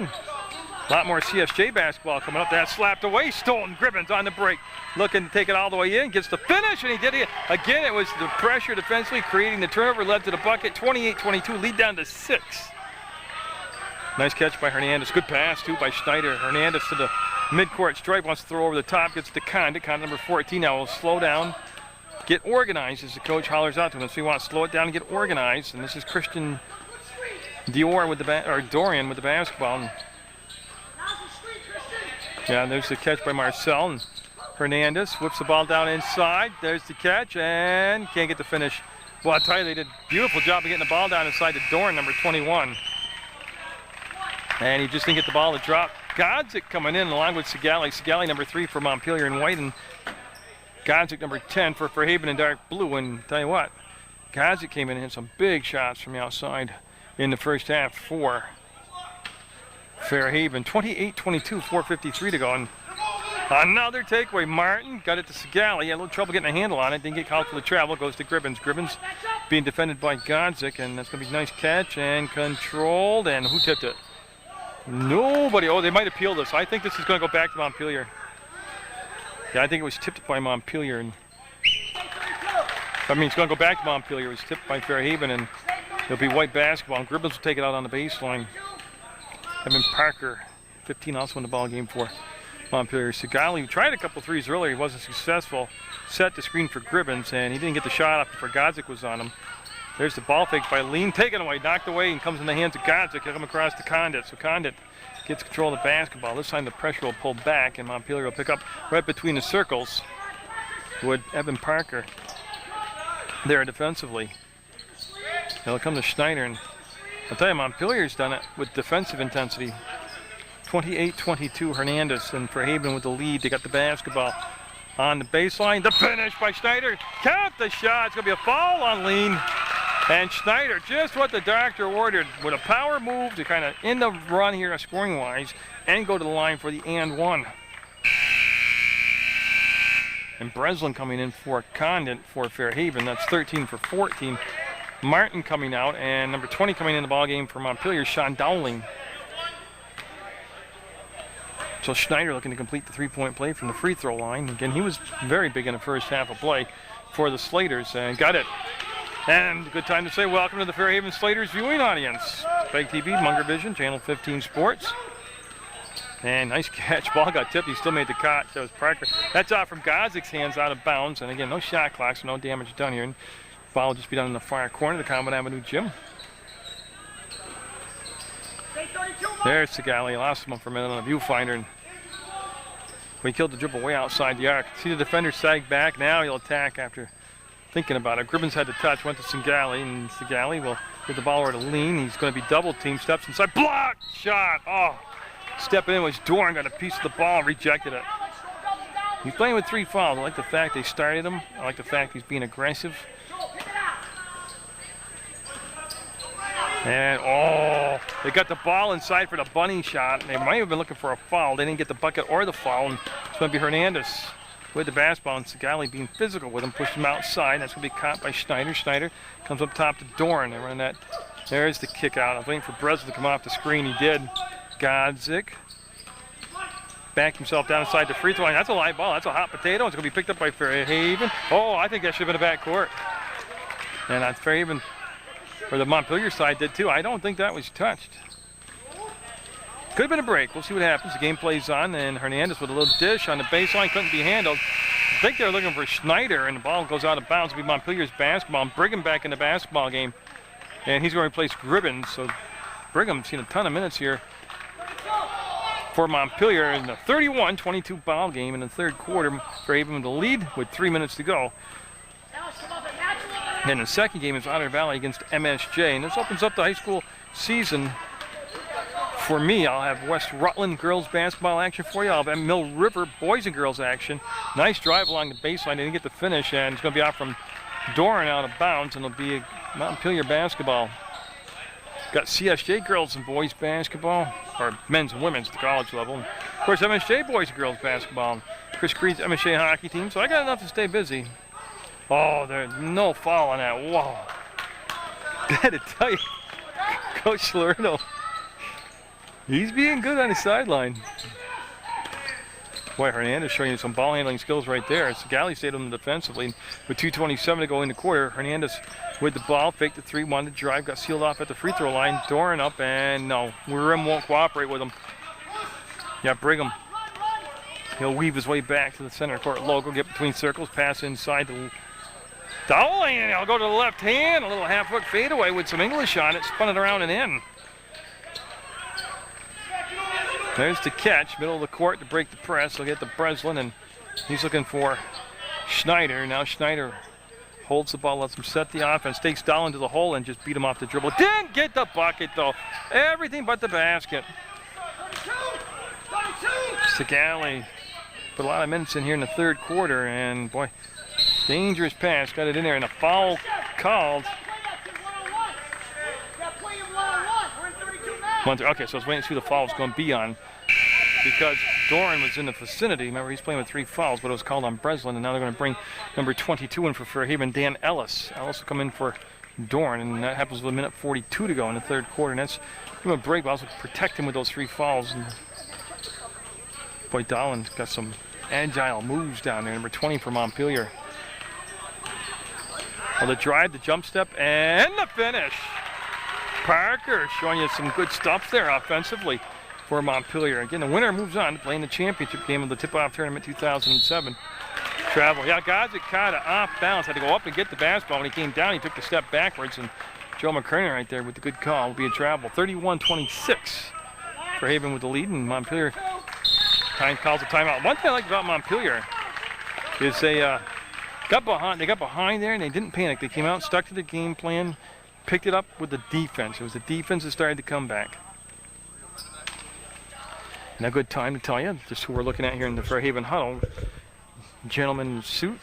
A lot more CSJ basketball coming up. That slapped away. Stolen. Gribbins on the break. Looking to take it all the way in. Gets the finish, and he did it. Again, it was the pressure defensively creating the turnover. Led to the bucket. 28-22. Lead down to 6. Nice catch by Hernandez. Good pass, too, by Schneider. Hernandez to the midcourt stripe. Wants to throw over the top. Gets to Condit. Condit number 14 now will slow down. Get organized as the coach hollers out to him. So he wants to slow it down and get organized. And this is Christian Dorian with the basketball. Yeah, there's the catch by Marcel, and Hernandez whips the ball down inside. There's the catch, and can't get the finish. Well, I tell you, they did a beautiful job of getting the ball down inside to Doran, number 21. And he just didn't get the ball to drop. Godzik coming in along with Segali. Segali number 3 for Montpelier in white, and Godzik number 10 for Fairhaven in dark blue. And tell you what, Godzik came in and hit some big shots from the outside in the first half for Fairhaven. 28-22, 4:53 to go. And another takeaway. Martin got it to Segali. He had a little trouble getting a handle on it. Didn't get called for the travel. Goes to Gribbins. Gribbins being defended by Godzik, and that's going to be a nice catch and controlled. And who tipped it? Nobody. Oh, they might appeal this. I think this is going to go back to Montpelier. Yeah, I think it was tipped by Montpelier. And it's going to go back to Montpelier. It was tipped by Fairhaven, and it'll be white basketball. And Gribbins will take it out on the baseline. Evan Parker, 15, also in the ball game for Montpelier. Segali tried a couple threes earlier. He wasn't successful. Set the screen for Gribbins, and he didn't get the shot off before Godzik was on him. There's the ball fake by Lean, taken away, knocked away, and comes in the hands of Godzik. He'll come across to Condit. So Condit gets control of the basketball. This time the pressure will pull back, and Montpelier will pick up right between the circles with Evan Parker there defensively. It'll come to Schneider, and I'll tell you, Montpelier's done it with defensive intensity. 28-22, Hernandez, and Fairhaven with the lead. They got the basketball on the baseline. The finish by Schneider. Count the shot. It's going to be a foul on Lean. And Schneider, just what the doctor ordered, with a power move to kind of end the run here scoring-wise and go to the line for the and one. And Breslin coming in for Condit for Fairhaven. That's 13 for 14. Martin coming out, and number 20 coming in the ballgame for Montpelier, Sean Dowling. So Schneider looking to complete the three-point play from the free throw line. Again, he was very big in the first half of play for the Slaters, and got it. And good time to say welcome to the Fairhaven Slaters viewing audience. PEGTV, Munger Vision, Channel 15 Sports. And nice catch. Ball got tipped. He still made the catch. That was Parker. That's out from Godzik's hands, out of bounds. And again, no shot clock, so no damage done here. And ball will just be done in the far corner of the Common Avenue gym. There's Segali. Lost him for a minute on the viewfinder. And he killed the dribble way outside the arc. See the defender sag back. Now he'll attack after thinking about it. Gribbins had the touch, went to Segali, and Segali will get the ball over to Lean. He's going to be double teamed. Steps inside. Blocked shot. Oh. Stepping in was Doran, got a piece of the ball, rejected it. He's playing with 3 fouls. I like the fact they started him. I like the fact he's being aggressive. And, oh, they got the ball inside for the bunny shot. They might have been looking for a foul. They didn't get the bucket or the foul. And it's going to be Hernandez with the basketball, and Segali being physical with him, pushed him outside. That's going to be caught by Schneider. Schneider comes up top to Doran. They run that There's the kick out. I was waiting for Breslin to come off the screen. He did. Godzik backed himself down inside the free throw line. That's a live ball. That's a hot potato. It's going to be picked up by Fairhaven. Oh, I think that should have been a backcourt. And on Fairhaven, or the Montpelier side did too. I don't think that was touched. Could have been a break. We'll see what happens. The game plays on, and Hernandez with a little dish on the baseline. Couldn't be handled. I think they're looking for Schneider, and the ball goes out of bounds. It'll be Montpelier's basketball. And Brigham back in the basketball game. And he's going to replace Gribbins. So Brigham's seen a ton of minutes here for Montpelier in the 31-22 ball game in the third quarter. Fairhaven with the lead with 3 minutes to go. And the second game is Otter Valley against MSJ. And this opens up the high school season. For me, I'll have West Rutland girls basketball action for you. I'll have Mill River boys and girls action. Nice drive along the baseline. They didn't get the finish, and it's going to be out from Doran out of bounds, and it'll be Montpelier basketball. Got CSJ girls and boys basketball, or men's and women's at the college level. And of course, MSJ boys and girls basketball. Chris Creed's MSJ hockey team, so I got enough to stay busy. Oh, there's no foul on that. Whoa. Got to tell you, Coach Salerno, he's being good on the sideline. Boy, Hernandez showing you some ball handling skills right there. Segali stayed on them defensively. With 2:27 to go in the quarter, Hernandez with the ball, faked the three, wanted to drive, got sealed off at the free throw line. Doran up, and no, Rim won't cooperate with him. Yeah, Brigham. He'll weave his way back to the center court logo, get between circles, pass inside the foul lane. He'll go to the left hand, a little half-hook fadeaway with some English on it, spun it around and in. There's the catch, middle of the court to break the press. He'll get to Breslin, and he's looking for Schneider. Now Schneider holds the ball, lets him set the offense, takes Dahl into the hole, and just beat him off the dribble. Didn't get the bucket, though. Everything but the basket. Segali put a lot of minutes in here in the third quarter, and boy, dangerous pass. Got it in there, and a foul called. Okay, so I was waiting to see who the foul was going to be on, because Doran was in the vicinity. Remember, he's playing with 3 fouls, but it was called on Breslin, and now they're going to bring number 22 in for Fairhaven, Dan Ellis. Ellis will come in for Doran, and that happens with a minute 42 to go in the third quarter. And that's give him a break, but also protect him with those 3 fouls. And boy, Dolan's got some agile moves down there. Number 20 for Montpelier. Well, the drive, the jump step, and the finish. Parker showing you some good stuff there offensively for Montpelier. Again, the winner moves on to play in the championship game of the tip-off tournament 2007. Travel. Yeah, Godzik caught it off balance. Had to go up and get the basketball. When he came down, he took the step backwards, and Joe McKernan right there with the good call will be a travel. 31-26 for Haven with the lead, and Montpelier calls a timeout. One thing I like about Montpelier is they got behind there, and they didn't panic. They came out, stuck to the game plan, picked it up with the defense. It was the defense that started to come back. And a good time to tell you just who we're looking at here in the Fairhaven huddle. Gentleman in suit,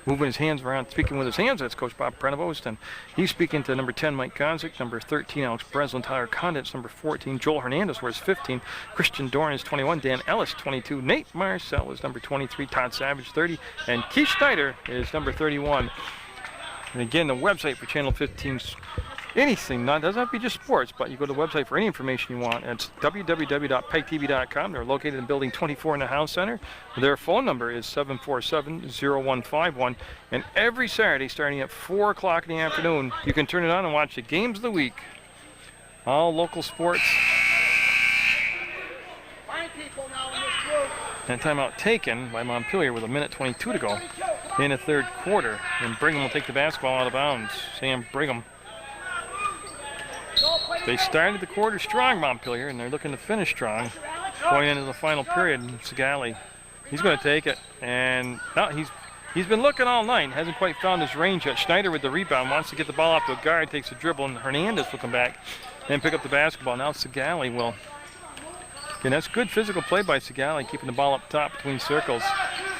moving his hands around, speaking with his hands. That's Coach Bob Prevost, and he's speaking to number 10, Mike Godzik, number 13, Alex Breslin, Tyler Conditz, number 14, Joel Hernandez wears 15, Christian Doran is 21, Dan Ellis 22, Nate Marcel is number 23, Todd Savage 30, and Keith Schneider is number 31. And again, the website for Channel 15's anything, doesn't have to be just sports, but you go to the website for any information you want. It's www.PEGTV.com. They're located in Building 24 in the House Center. Their phone number is 747-0151. And every Saturday, starting at 4 o'clock in the afternoon, you can turn it on and watch the games of the week. All local sports. And timeout taken by Montpelier with a minute 22 to go in the third quarter. And Brigham will take the basketball out of bounds. Sam Brigham. They started the quarter strong, Montpelier, and they're looking to finish strong going into the final period. And Segali, he's going to take it, and no, he's been looking all night, hasn't quite found his range yet. Schneider with the rebound, wants to get the ball off to a guard, takes a dribble, and Hernandez will come back and pick up the basketball. Now Segali will. Again, that's good physical play by Segali, keeping the ball up top between circles.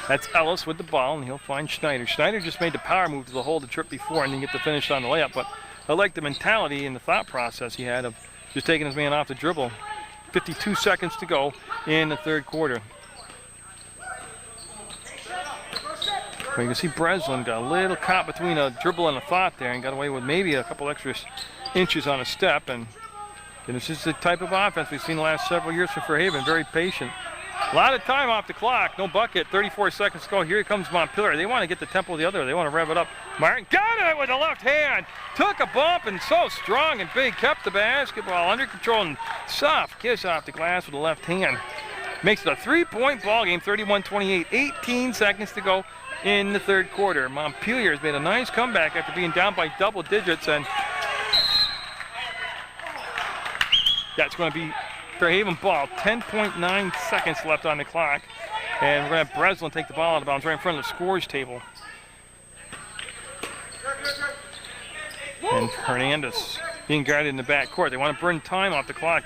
That's Ellis with the ball, and he'll find Schneider. Schneider just made the power move to the hole the trip before and didn't get the finish on the layup, but I like the mentality and the thought process he had of just taking his man off the dribble. 52 seconds to go in the third quarter. Well, you can see Breslin got a little caught between a dribble and a thought there and got away with maybe a couple extra inches on a step, and this is the type of offense we've seen the last several years from Fairhaven. Very patient. A lot of time off the clock. No bucket. 34 seconds to go. Here comes Montpelier. They want to get the tempo of the other. They want to rev it up. Martin got it with the left hand. Took a bump and so strong and big. Kept the basketball under control and soft kiss off the glass with the left hand. Makes it a 3-point ball game. 31-28. 18 seconds to go in the third quarter. Montpelier has made a nice comeback after being down by double digits, and that's going to be Fairhaven ball. 10.9 seconds left on the clock. And we're going to have Breslin take the ball out of bounds right in front of the scores table. And Hernandez being guarded in the backcourt. They want to burn time off the clock.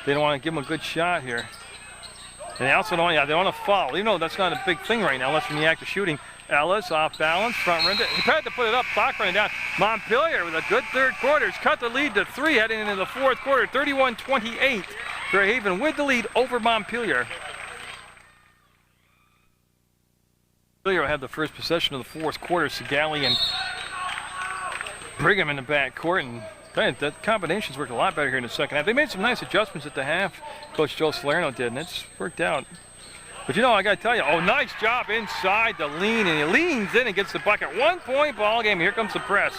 They don't want to give him a good shot here. And they also don't, they want to foul. Even though that's not a big thing right now, unless in the act of shooting. Ellis off balance, front rim. He tried to put it up, clock running down. Montpelier with a good third quarter. He's cut the lead to 3 heading into the fourth quarter. 31-28. Fairhaven with the lead over Montpelier. Montpelier had the first possession of the fourth quarter. Sigali and Brigham in the backcourt, and that combination's worked a lot better here in the second half. They made some nice adjustments at the half, Coach Joe Salerno did, and it's worked out. But I got to tell you, nice job inside the lean, and he leans in and gets the bucket. 1-point ball game. Here comes the press.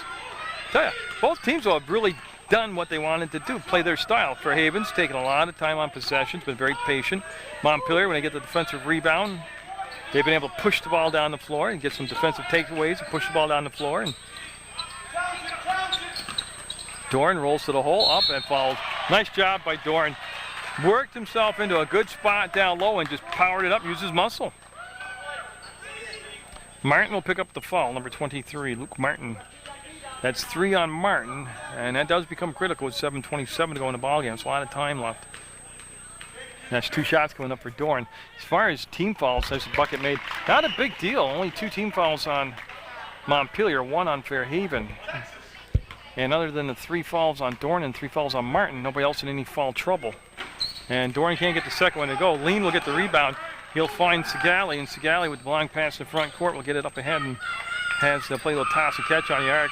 Tell you, both teams have really done what they wanted to do, play their style. Fairhaven's taken a lot of time on possessions, been very patient. Montpelier, when they get the defensive rebound, they've been able to push the ball down the floor and get some defensive takeaways and push the ball down the floor. And Dorn rolls to the hole, up and falls. Nice job by Dorn. Worked himself into a good spot down low and just powered it up, used his muscle. Martin will pick up the foul, number 23, Luke Martin. That's 3 on Martin, and that does become critical with 7:27 to go in the ballgame. It's a lot of time left. That's 2 shots coming up for Dorn. As far as team fouls, there's a bucket made. Not a big deal, only 2 team fouls on Montpelier, 1 on Fairhaven. And other than the 3 fouls on Dorn and 3 fouls on Martin, nobody else in any foul trouble. And Dorn can't get the second one to go. Lean will get the rebound. He'll find Sigali, and Sigali with the long pass in the front court will get it up ahead and has to play a little toss and catch on the arc.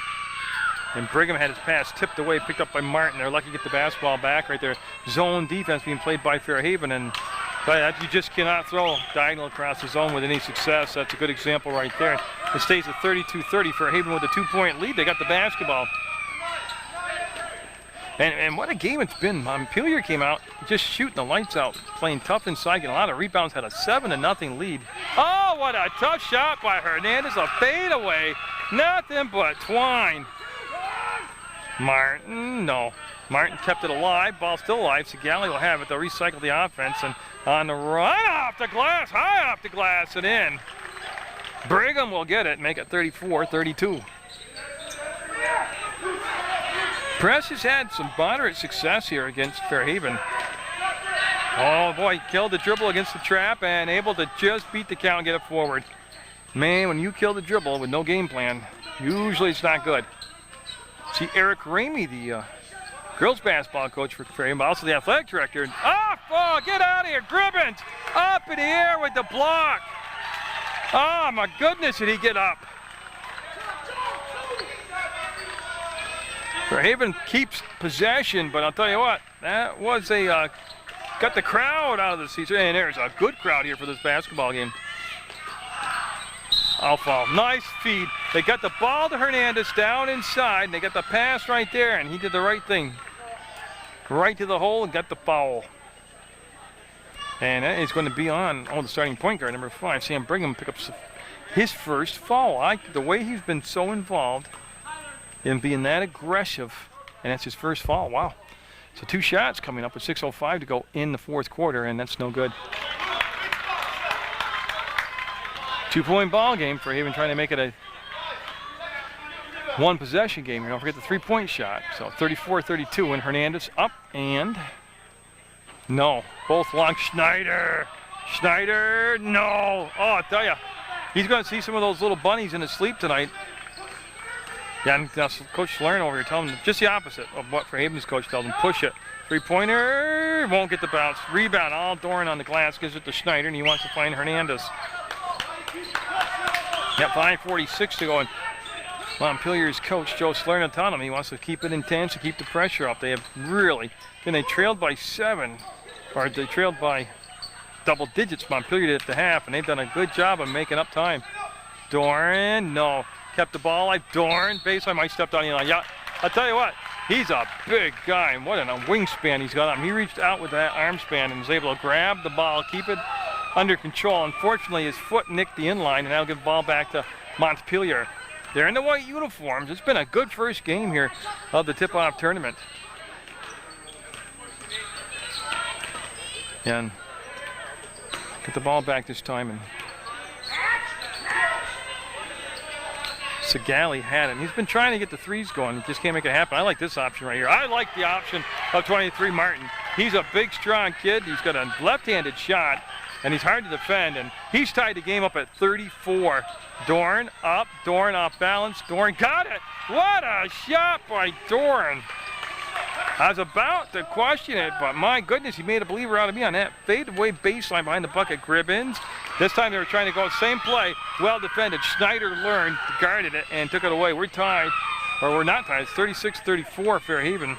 And Brigham had his pass tipped away, picked up by Martin. They're lucky to get the basketball back right there. Zone defense being played by Fairhaven, and you just cannot throw diagonal across the zone with any success. That's a good example right there. It stays at 32-30. Fairhaven with a 2-point lead. They got the basketball. And what a game it's been. Montpelier came out just shooting the lights out, playing tough inside, getting a lot of rebounds, had a 7-0 lead. Oh, what a tough shot by Hernandez, a fadeaway. Nothing but twine. Martin, no. Martin kept it alive, ball still alive. Sigali will have it. They'll recycle the offense, and on the run off the glass, high off the glass and in. Brigham will get it, make it 34-32. Press has had some moderate success here against Fairhaven. Oh boy, killed the dribble against the trap and able to just beat the count and get it forward. Man, when you kill the dribble with no game plan, usually it's not good. See Eric Ramey, the girls basketball coach for Fairhaven, but also the athletic director. Oh, get out of here, Gribbins! Up in the air with the block. Oh my goodness, did he get up? Fairhaven keeps possession, but I'll tell you what, that was got the crowd out of the seats. And there's a good crowd here for this basketball game. I'll foul. Nice feed. They got the ball to Hernandez down inside, and they got the pass right there, and he did the right thing. Right to the hole and got the foul. And that is going to be on the starting point guard, number 5, Sam Brigham, pick up his first foul. The way he's been so involved in being that aggressive, and that's his first foul. Wow. So 2 shots coming up with 6:05 to go in the fourth quarter, and that's no good. 2-point ball game for Fairhaven, trying to make it a 1-possession game. Don't forget the 3-point shot. So 34-32, and Hernandez up and no. Both long. Schneider, no. Oh, I tell you, he's going to see some of those little bunnies in his sleep tonight. Yeah, and Coach Salerno over here telling him just the opposite of what Fairhaven's coach tells him. Push it. 3-pointer, won't get the bounce. Rebound, all Dorn on the glass, gives it to Schneider, and he wants to find Hernandez. Got 5:46 to go, and Montpelier's coach, Joe Slernatonim, he wants to keep it intense and keep the pressure up. They have really, and they trailed by 7, or they trailed by double digits, Montpelier did at the half, and they've done a good job of making up time. Doran, no, kept the ball alive. Doran, baseline, might step down the line. Yeah, I'll tell you what, he's a big guy, and what a wingspan he's got on him. He reached out with that arm span and was able to grab the ball, keep it under control. Unfortunately, his foot nicked the inline, and that'll give the ball back to Montpelier. They're in the white uniforms. It's been a good first game here of the tip-off tournament. And get the ball back this time. And Sigali had it. He's been trying to get the threes going. He just can't make it happen. I like this option right here. I like the option of 23 Martin. He's a big, strong kid. He's got a left-handed shot, and he's hard to defend. And he's tied the game up at 34. Dorn up, Dorn off balance. Dorn got it. What a shot by Dorn. I was about to question it, but my goodness, he made a believer out of me on that fadeaway baseline behind the bucket. Gribbins. This time they were trying to go same play. Well defended. Schneider learned, guarded it, and took it away. We're tied, or we're not tied. It's 36-34 Fairhaven.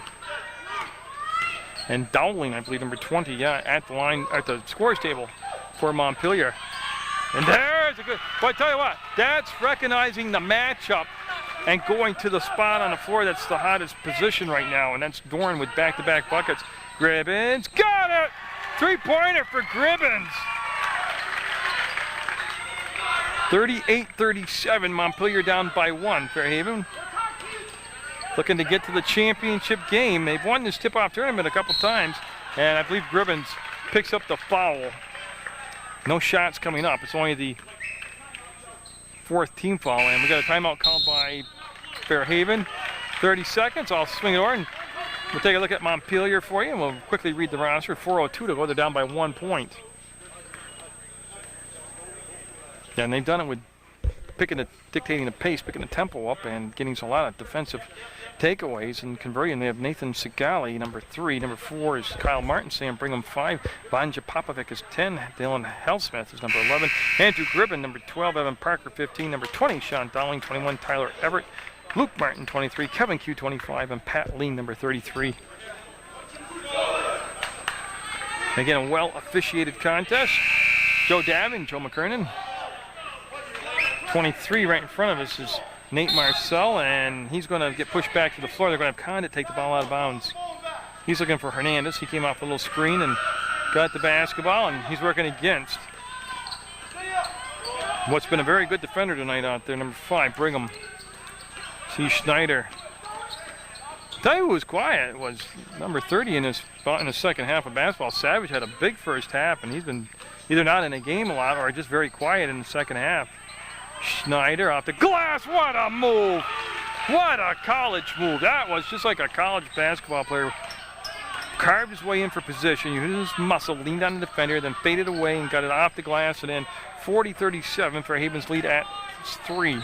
And Dowling, I believe, number 20, yeah, at the line, at the scores table for Montpelier. And there's a good, but I tell you what, that's recognizing the matchup and going to the spot on the floor that's the hottest position right now, and that's Dorn with back-to-back buckets. Gribbins, got it! Three-pointer for Gribbins. 38-37, Montpelier down by 1. Fairhaven looking to get to the championship game. They've won this tip-off tournament a couple times, and I believe Gribbins picks up the foul. No shots coming up. It's only the 4th team foul, and we got a timeout called by Fairhaven. 30 seconds. I'll swing it over, and we'll take a look at Montpelier for you, and we'll quickly read the roster. 4:02 to go. They're down by 1 point. Yeah, and they've done it with dictating the pace, picking the tempo up, and getting a lot of defensive takeaways and converting. They have Nathan Sigali, number 3. Number 4 is Kyle Martin, Sam Brigham 5. Banja Popovic is 10. Dylan Hellsmith is number 11. Andrew Gribbin, number 12. Evan Parker, 15. Number 20, Sean Dowling, 21. Tyler Everett. Luke Martin, 23. Kevin Q, 25. And Pat Lean, number 33. Again, a well-officiated contest. Joe Davin, Joe McKernan. 23 right in front of us is Nate Marcel, and he's going to get pushed back to the floor. They're going to have Condit take the ball out of bounds. He's looking for Hernandez. He came off a little screen and got the basketball, and he's working against what's been a very good defender tonight out there, number 5, Brigham. See Schneider. Tell you who was quiet was number 30 in the second half of basketball. Savage had a big first half, and he's been either not in a game a lot or just very quiet in the second half. Schneider off the glass. What a move. What a college move. That was just like a college basketball player. Carved his way in for position, used his muscle, leaned on the defender, then faded away and got it off the glass, and then 40-37 for Fairhaven's lead at 3.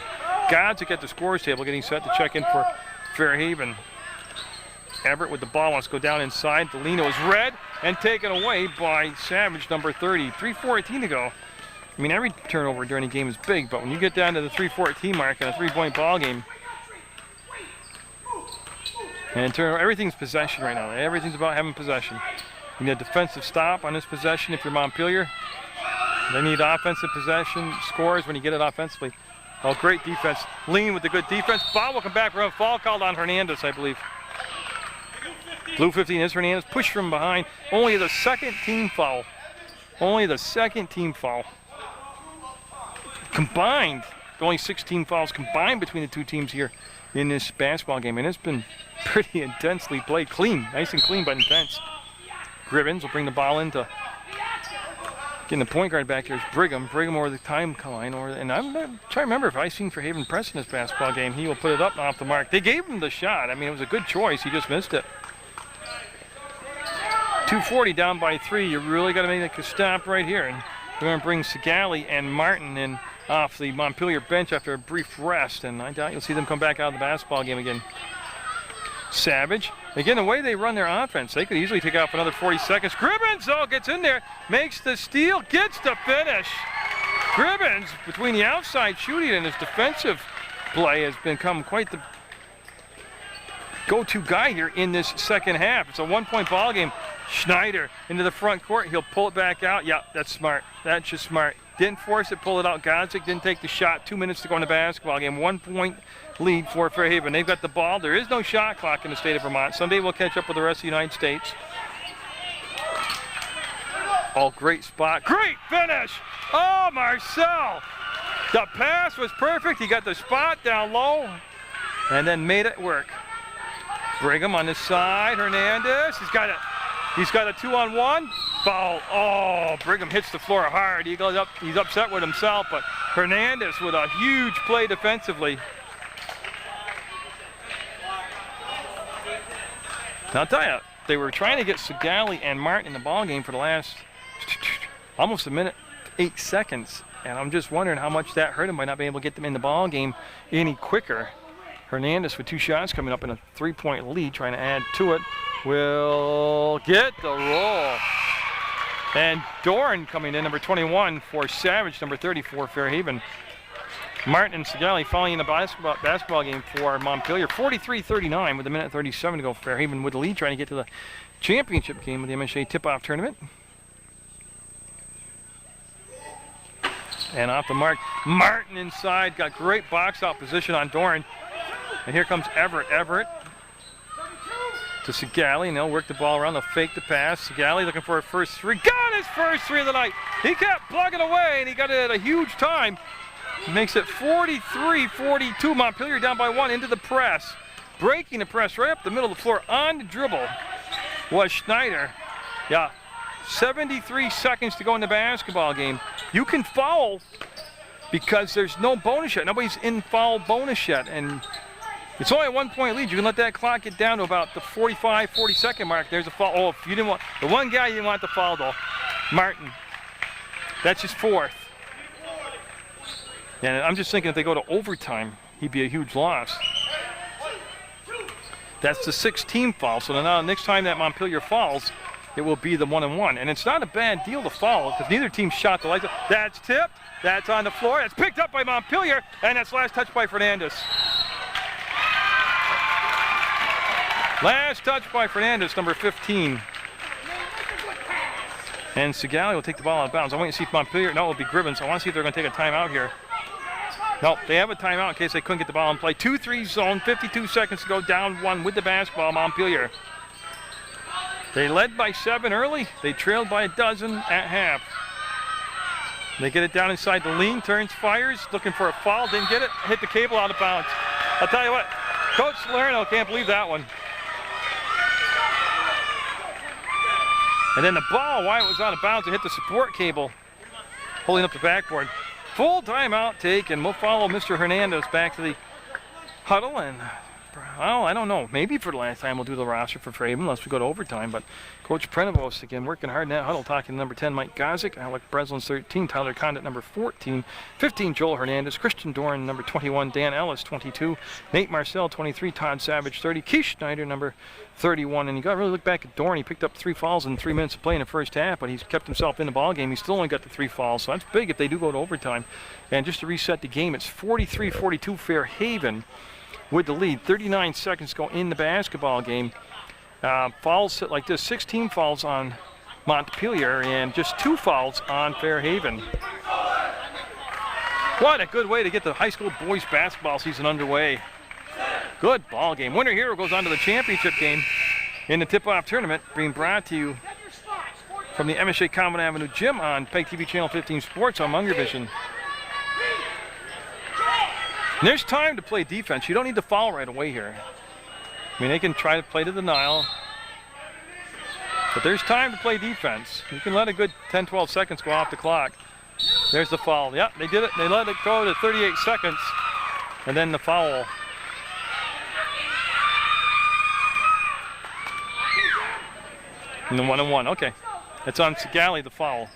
Godzik at the scores table getting set to check in for Fairhaven. Everett with the ball wants to go down inside. Delino is read and taken away by Savage, number 30. 3:14 to go. I mean, every turnover during a game is big, but when you get down to the 3:14 mark in a 3-point ball game, and turnover, everything's possession right now. Everything's about having possession. You need a defensive stop on this possession if you're Montpelier. They need offensive possession scores when you get it offensively. Oh, great defense. Lean with the good defense. Ball will come back for a foul called on Hernandez, I believe. Blue 15 is Hernandez. Push from behind. Only the 2nd team foul. Only the 2nd team foul. Combined, only 16 fouls combined between the two teams here in this basketball game, and it's been pretty intensely played. Clean, nice and clean, but intense. Gribbins will bring the ball into getting the point guard back here is Brigham. Brigham over the time line, and I'm trying to remember if I've seen Fairhaven press in this basketball game. He will put it up and off the mark. They gave him the shot. I mean, it was a good choice. He just missed it. 2:40 down by 3. You really got to make a stop right here, and we're going to bring Sigali and Martin in off the Montpelier bench after a brief rest, and I doubt you'll see them come back out of the basketball game again. Savage. Again, the way they run their offense, they could easily take off another 40 seconds. Gribbins, gets in there, makes the steal, gets the finish. Gribbins, between the outside shooting and his defensive play has become quite the go-to guy here in this second half. It's a 1-point ball game. Schneider into the front court. He'll pull it back out. Yeah, that's smart. That's just smart. Didn't force it, pull it out. Godzik didn't take the shot. 2 minutes to go in the basketball game. 1-point lead for Fairhaven. They've got the ball. There is no shot clock in the state of Vermont. Someday we'll catch up with the rest of the United States. Oh, great spot. Great finish. Oh, Marcel. The pass was perfect. He got the spot down low and then made it work. Brigham on the side. Hernandez. He's got a 2-on-1. Foul. Oh, Brigham hits the floor hard. He goes up. He's upset with himself, but Hernandez with a huge play defensively. Now, I'll tell you, they were trying to get Segali and Martin in the ball game for the last almost a minute, 8 seconds, and I'm just wondering how much that hurt him by not being able to get them in the ball game any quicker. Hernandez with 2 shots coming up in a 3-point lead, trying to add to it. Will get the roll. And Dorn coming in, number 21 for Savage, number 30 for Fairhaven. Martin and Segali following in the basketball game for Montpelier. 43-39 with a minute 37 to go. Fairhaven with the lead, trying to get to the championship game of the MSA tip-off tournament. And off the mark, Martin inside, got great box out position on Dorn. And here comes Everett. Everett to Segali, and they'll work the ball around. They'll fake the pass. Segali looking for a first three. Got his first three of the night. He kept plugging away, and he got it at a huge time. He makes it 43-42. Montpelier down by 1 into the press. Breaking the press right up the middle of the floor on the dribble was Schneider. Yeah, 73 seconds to go in the basketball game. You can foul because there's no bonus yet. Nobody's in foul bonus yet, and it's only a 1-point lead. You can let that clock get down to about the 45, 40-second mark. There's a foul. Oh, if you didn't want, the one guy you didn't want the foul though, Martin. That's his 4th. And I'm just thinking if they go to overtime, he'd be a huge loss. That's the 6th team foul. So now next time that Montpelier falls, it will be the 1-and-1. And it's not a bad deal to foul because neither team shot the lights. That's tipped. That's on the floor. That's picked up by Montpelier. And that's last touch by Fernandez. Last touch by Fernandez, number 15. And Segali will take the ball out of bounds. I'm waiting to see if Montpelier, no, it'll be Gribbons. I want to see if they're going to take a timeout here. No, they have a timeout in case they couldn't get the ball in play. 2-3 zone, 52 seconds to go, down 1 with the basketball, Montpelier. They led by 7 early. They trailed by 12 at half. They get it down inside the lane, turns, fires, looking for a foul, didn't get it, hit the cable out of bounds. I'll tell you what, Coach Salerno can't believe that one. And then the ball, while it was out of bounds, it hit the support cable, holding up the backboard. Full timeout take, and we'll follow Mr. Hernandez back to the huddle. And, well, I don't know. Maybe for the last time we'll do the roster for Fairhaven unless we go to overtime. But Coach Prenevos, again, working hard in that huddle, talking to number 10, Mike Godzik, Alec Breslin's 13, Tyler Condit, number 14, 15, Joel Hernandez, Christian Dorn, number 21, Dan Ellis, 22, Nate Marcel, 23, Todd Savage, 30, Keith Schneider, number 31. And you got to really look back at Dorn. He picked up 3 fouls in 3 minutes of play in the first half, but he's kept himself in the ball game. He's still only got the 3 fouls, so that's big if they do go to overtime. And just to reset the game, it's 43-42 Fairhaven with the lead. 39 seconds go in the basketball game. Fouls like this, 16 fouls on Montpelier and just 2 fouls on Fairhaven. What a good way to get the high school boys basketball season underway. Good ball game. Winner here goes on to the championship game in the tip-off tournament, being brought to you from the MSA Common Avenue Gym on PEGTV Channel 15 Sports on Munger Vision. And there's time to play defense. You don't need to foul right away here. I mean, they can try to play to the Nile, but there's time to play defense. You can let a good 10, 12 seconds go off the clock. There's the foul. Yep, they did it. They let it go to 38 seconds, and then the foul. And the 1-and-1. Okay, it's on Segali, the foul.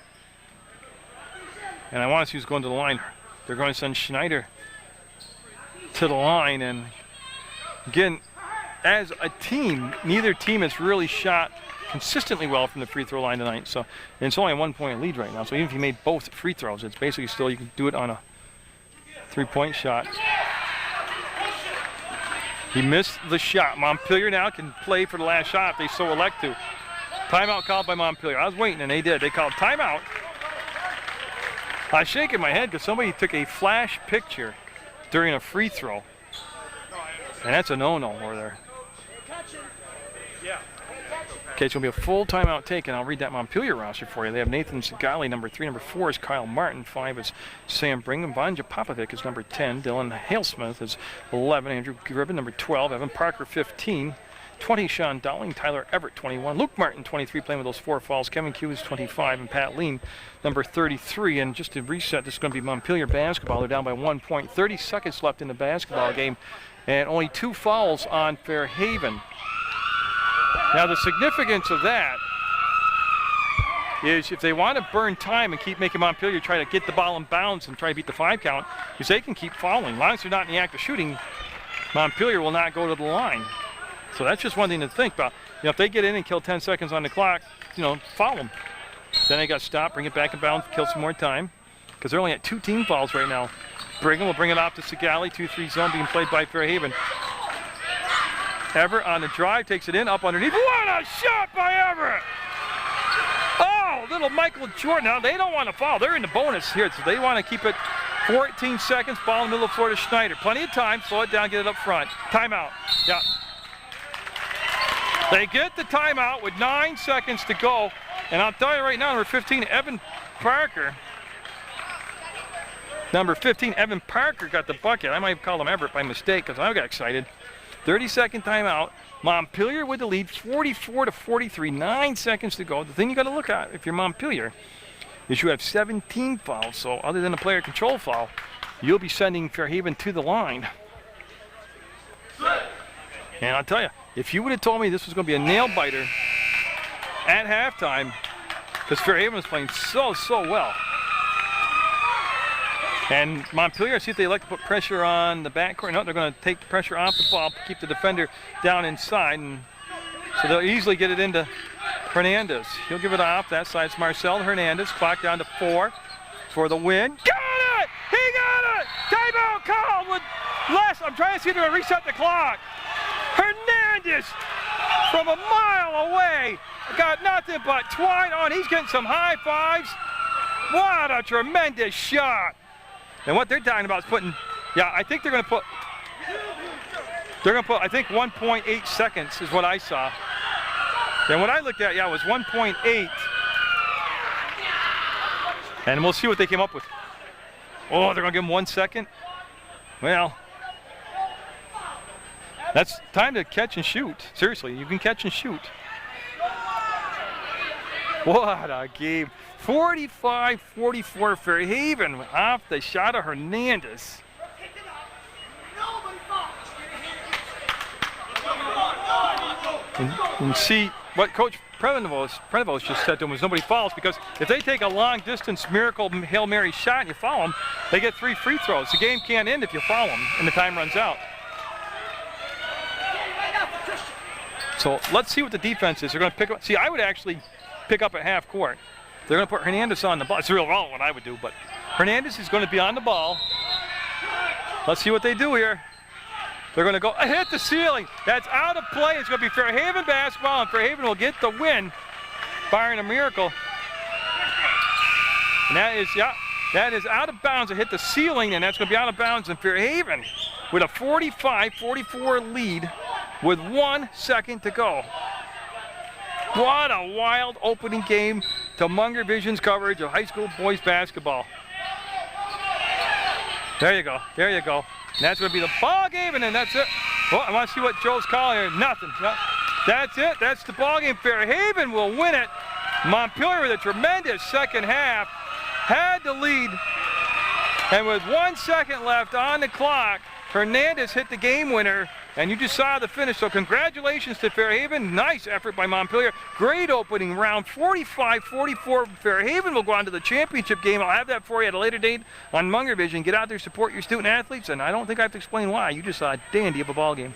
And I want to see who's going to the line. They're going to send Schneider to the line, and again, as a team, neither team has really shot consistently well from the free throw line tonight. So, and it's only a 1-point lead right now. So even if you made both free throws, it's basically still you can do it on a 3-point shot. He missed the shot. Montpelier now can play for the last shot if they so elect to. Timeout called by Montpelier. I was waiting, and they did. They called timeout. I was shaking my head because somebody took a flash picture during a free throw. And that's a no-no over there. Okay, it's going to be a full timeout taken. I'll read that Montpelier roster for you. They have Nathan Segali, number 3. Number 4 is Kyle Martin. 5 is Sam Brigham. Vanja Popovic is number 10. Dylan Halesmith is 11. Andrew Gribbin, number 12. Evan Parker, 15. 20, Sean Dowling. Tyler Everett, 21. Luke Martin, 23, playing with those 4 fouls. Kevin Hughes, 25. And Pat Lean, number 33. And just to reset, this is going to be Montpelier basketball. They're down by 1 point. 30 seconds left in the basketball game. And only 2 fouls on Fairhaven. Now the significance of that is if they want to burn time and keep making Montpelier try to get the ball in bounds and try to beat the 5 count, because they can keep fouling. As long as they're not in the act of shooting, Montpelier will not go to the line. So that's just one thing to think about. You know, if they get in and kill 10 seconds on the clock, you know, foul them. Then they got to stop, bring it back in bounds, kill some more time, because they're only at 2 team fouls right now. Brigham will bring it off to Segali, 2-3 zone being played by Fairhaven. Everett on the drive, takes it in, up underneath. What a shot by Everett! Oh, little Michael Jordan. Now, they don't want to foul. They're in the bonus here, so they want to keep it 14 seconds. Ball in the middle of the floor to Schneider. Plenty of time. Slow it down, get it up front. Timeout. Yeah. They get the timeout with 9 seconds to go. And I'll tell you right now, number 15, Evan Parker. Number 15, Evan Parker got the bucket. I might have called him Everett by mistake because I got excited. 30-second timeout. Montpelier with the lead, 44-43, 9 seconds to go. The thing you got to look at if you're Montpelier is you have 17 fouls. So other than a player control foul, you'll be sending Fairhaven to the line. And I'll tell you, if you would have told me this was going to be a nail-biter at halftime, because Fairhaven was playing so well. And Montpelier, see if they like to put pressure on the backcourt. No, they're going to take the pressure off the ball, keep the defender down inside, and so they'll easily get it into Hernandez. He'll give it off. That side is Marcel Hernandez. Clock down to 4 for the win. Got it! He got it! Timeout called with less. I'm trying to see if they're going to reset the clock. Hernandez from a mile away got nothing but twine on. He's getting some high fives. What a tremendous shot. And what they're talking about is putting, I think they're going to put, I think 1.8 seconds is what I saw. And what I looked at, was 1.8. And we'll see what they came up with. Oh, they're going to give them 1 second? Well, that's time to catch and shoot. Seriously, you can catch and shoot. What a game. 45-44 Fairhaven off the shot of Hernandez. And see what Coach Prevos just said to him was nobody fouls, because if they take a long distance miracle Hail Mary shot and you foul them, they get 3 free throws. The game can't end if you foul them and the time runs out. So let's see what the defense is. They're going to pick up. See, I would actually pick up at half court. They're going to put Hernandez on the ball. It's real wrong what I would do, but Hernandez is going to be on the ball. Let's see what they do here. They're going to go hit the ceiling. That's out of play. It's going to be Fairhaven basketball, and Fairhaven will get the win, barring a miracle. And that is out of bounds. It hit the ceiling, and that's going to be out of bounds. And Fairhaven with a 45-44 lead with 1 second to go. What a wild opening game to Munger Vision's coverage of high school boys basketball. There you go. There you go. And that's going to be the ball game, and then that's it. Well, I want to see what Joe's calling here. Nothing. No. That's it. That's the ball game. Fairhaven will win it. Montpelier with a tremendous second half. Had the lead. And with 1 second left on the clock, Hernandez hit the game winner. And you just saw the finish, so congratulations to Fairhaven. Nice effort by Montpelier. Great opening round, 45-44. Fairhaven will go on to the championship game. I'll have that for you at a later date on Munger Vision. Get out there, support your student athletes, and I don't think I have to explain why. You just saw a dandy of a ball game.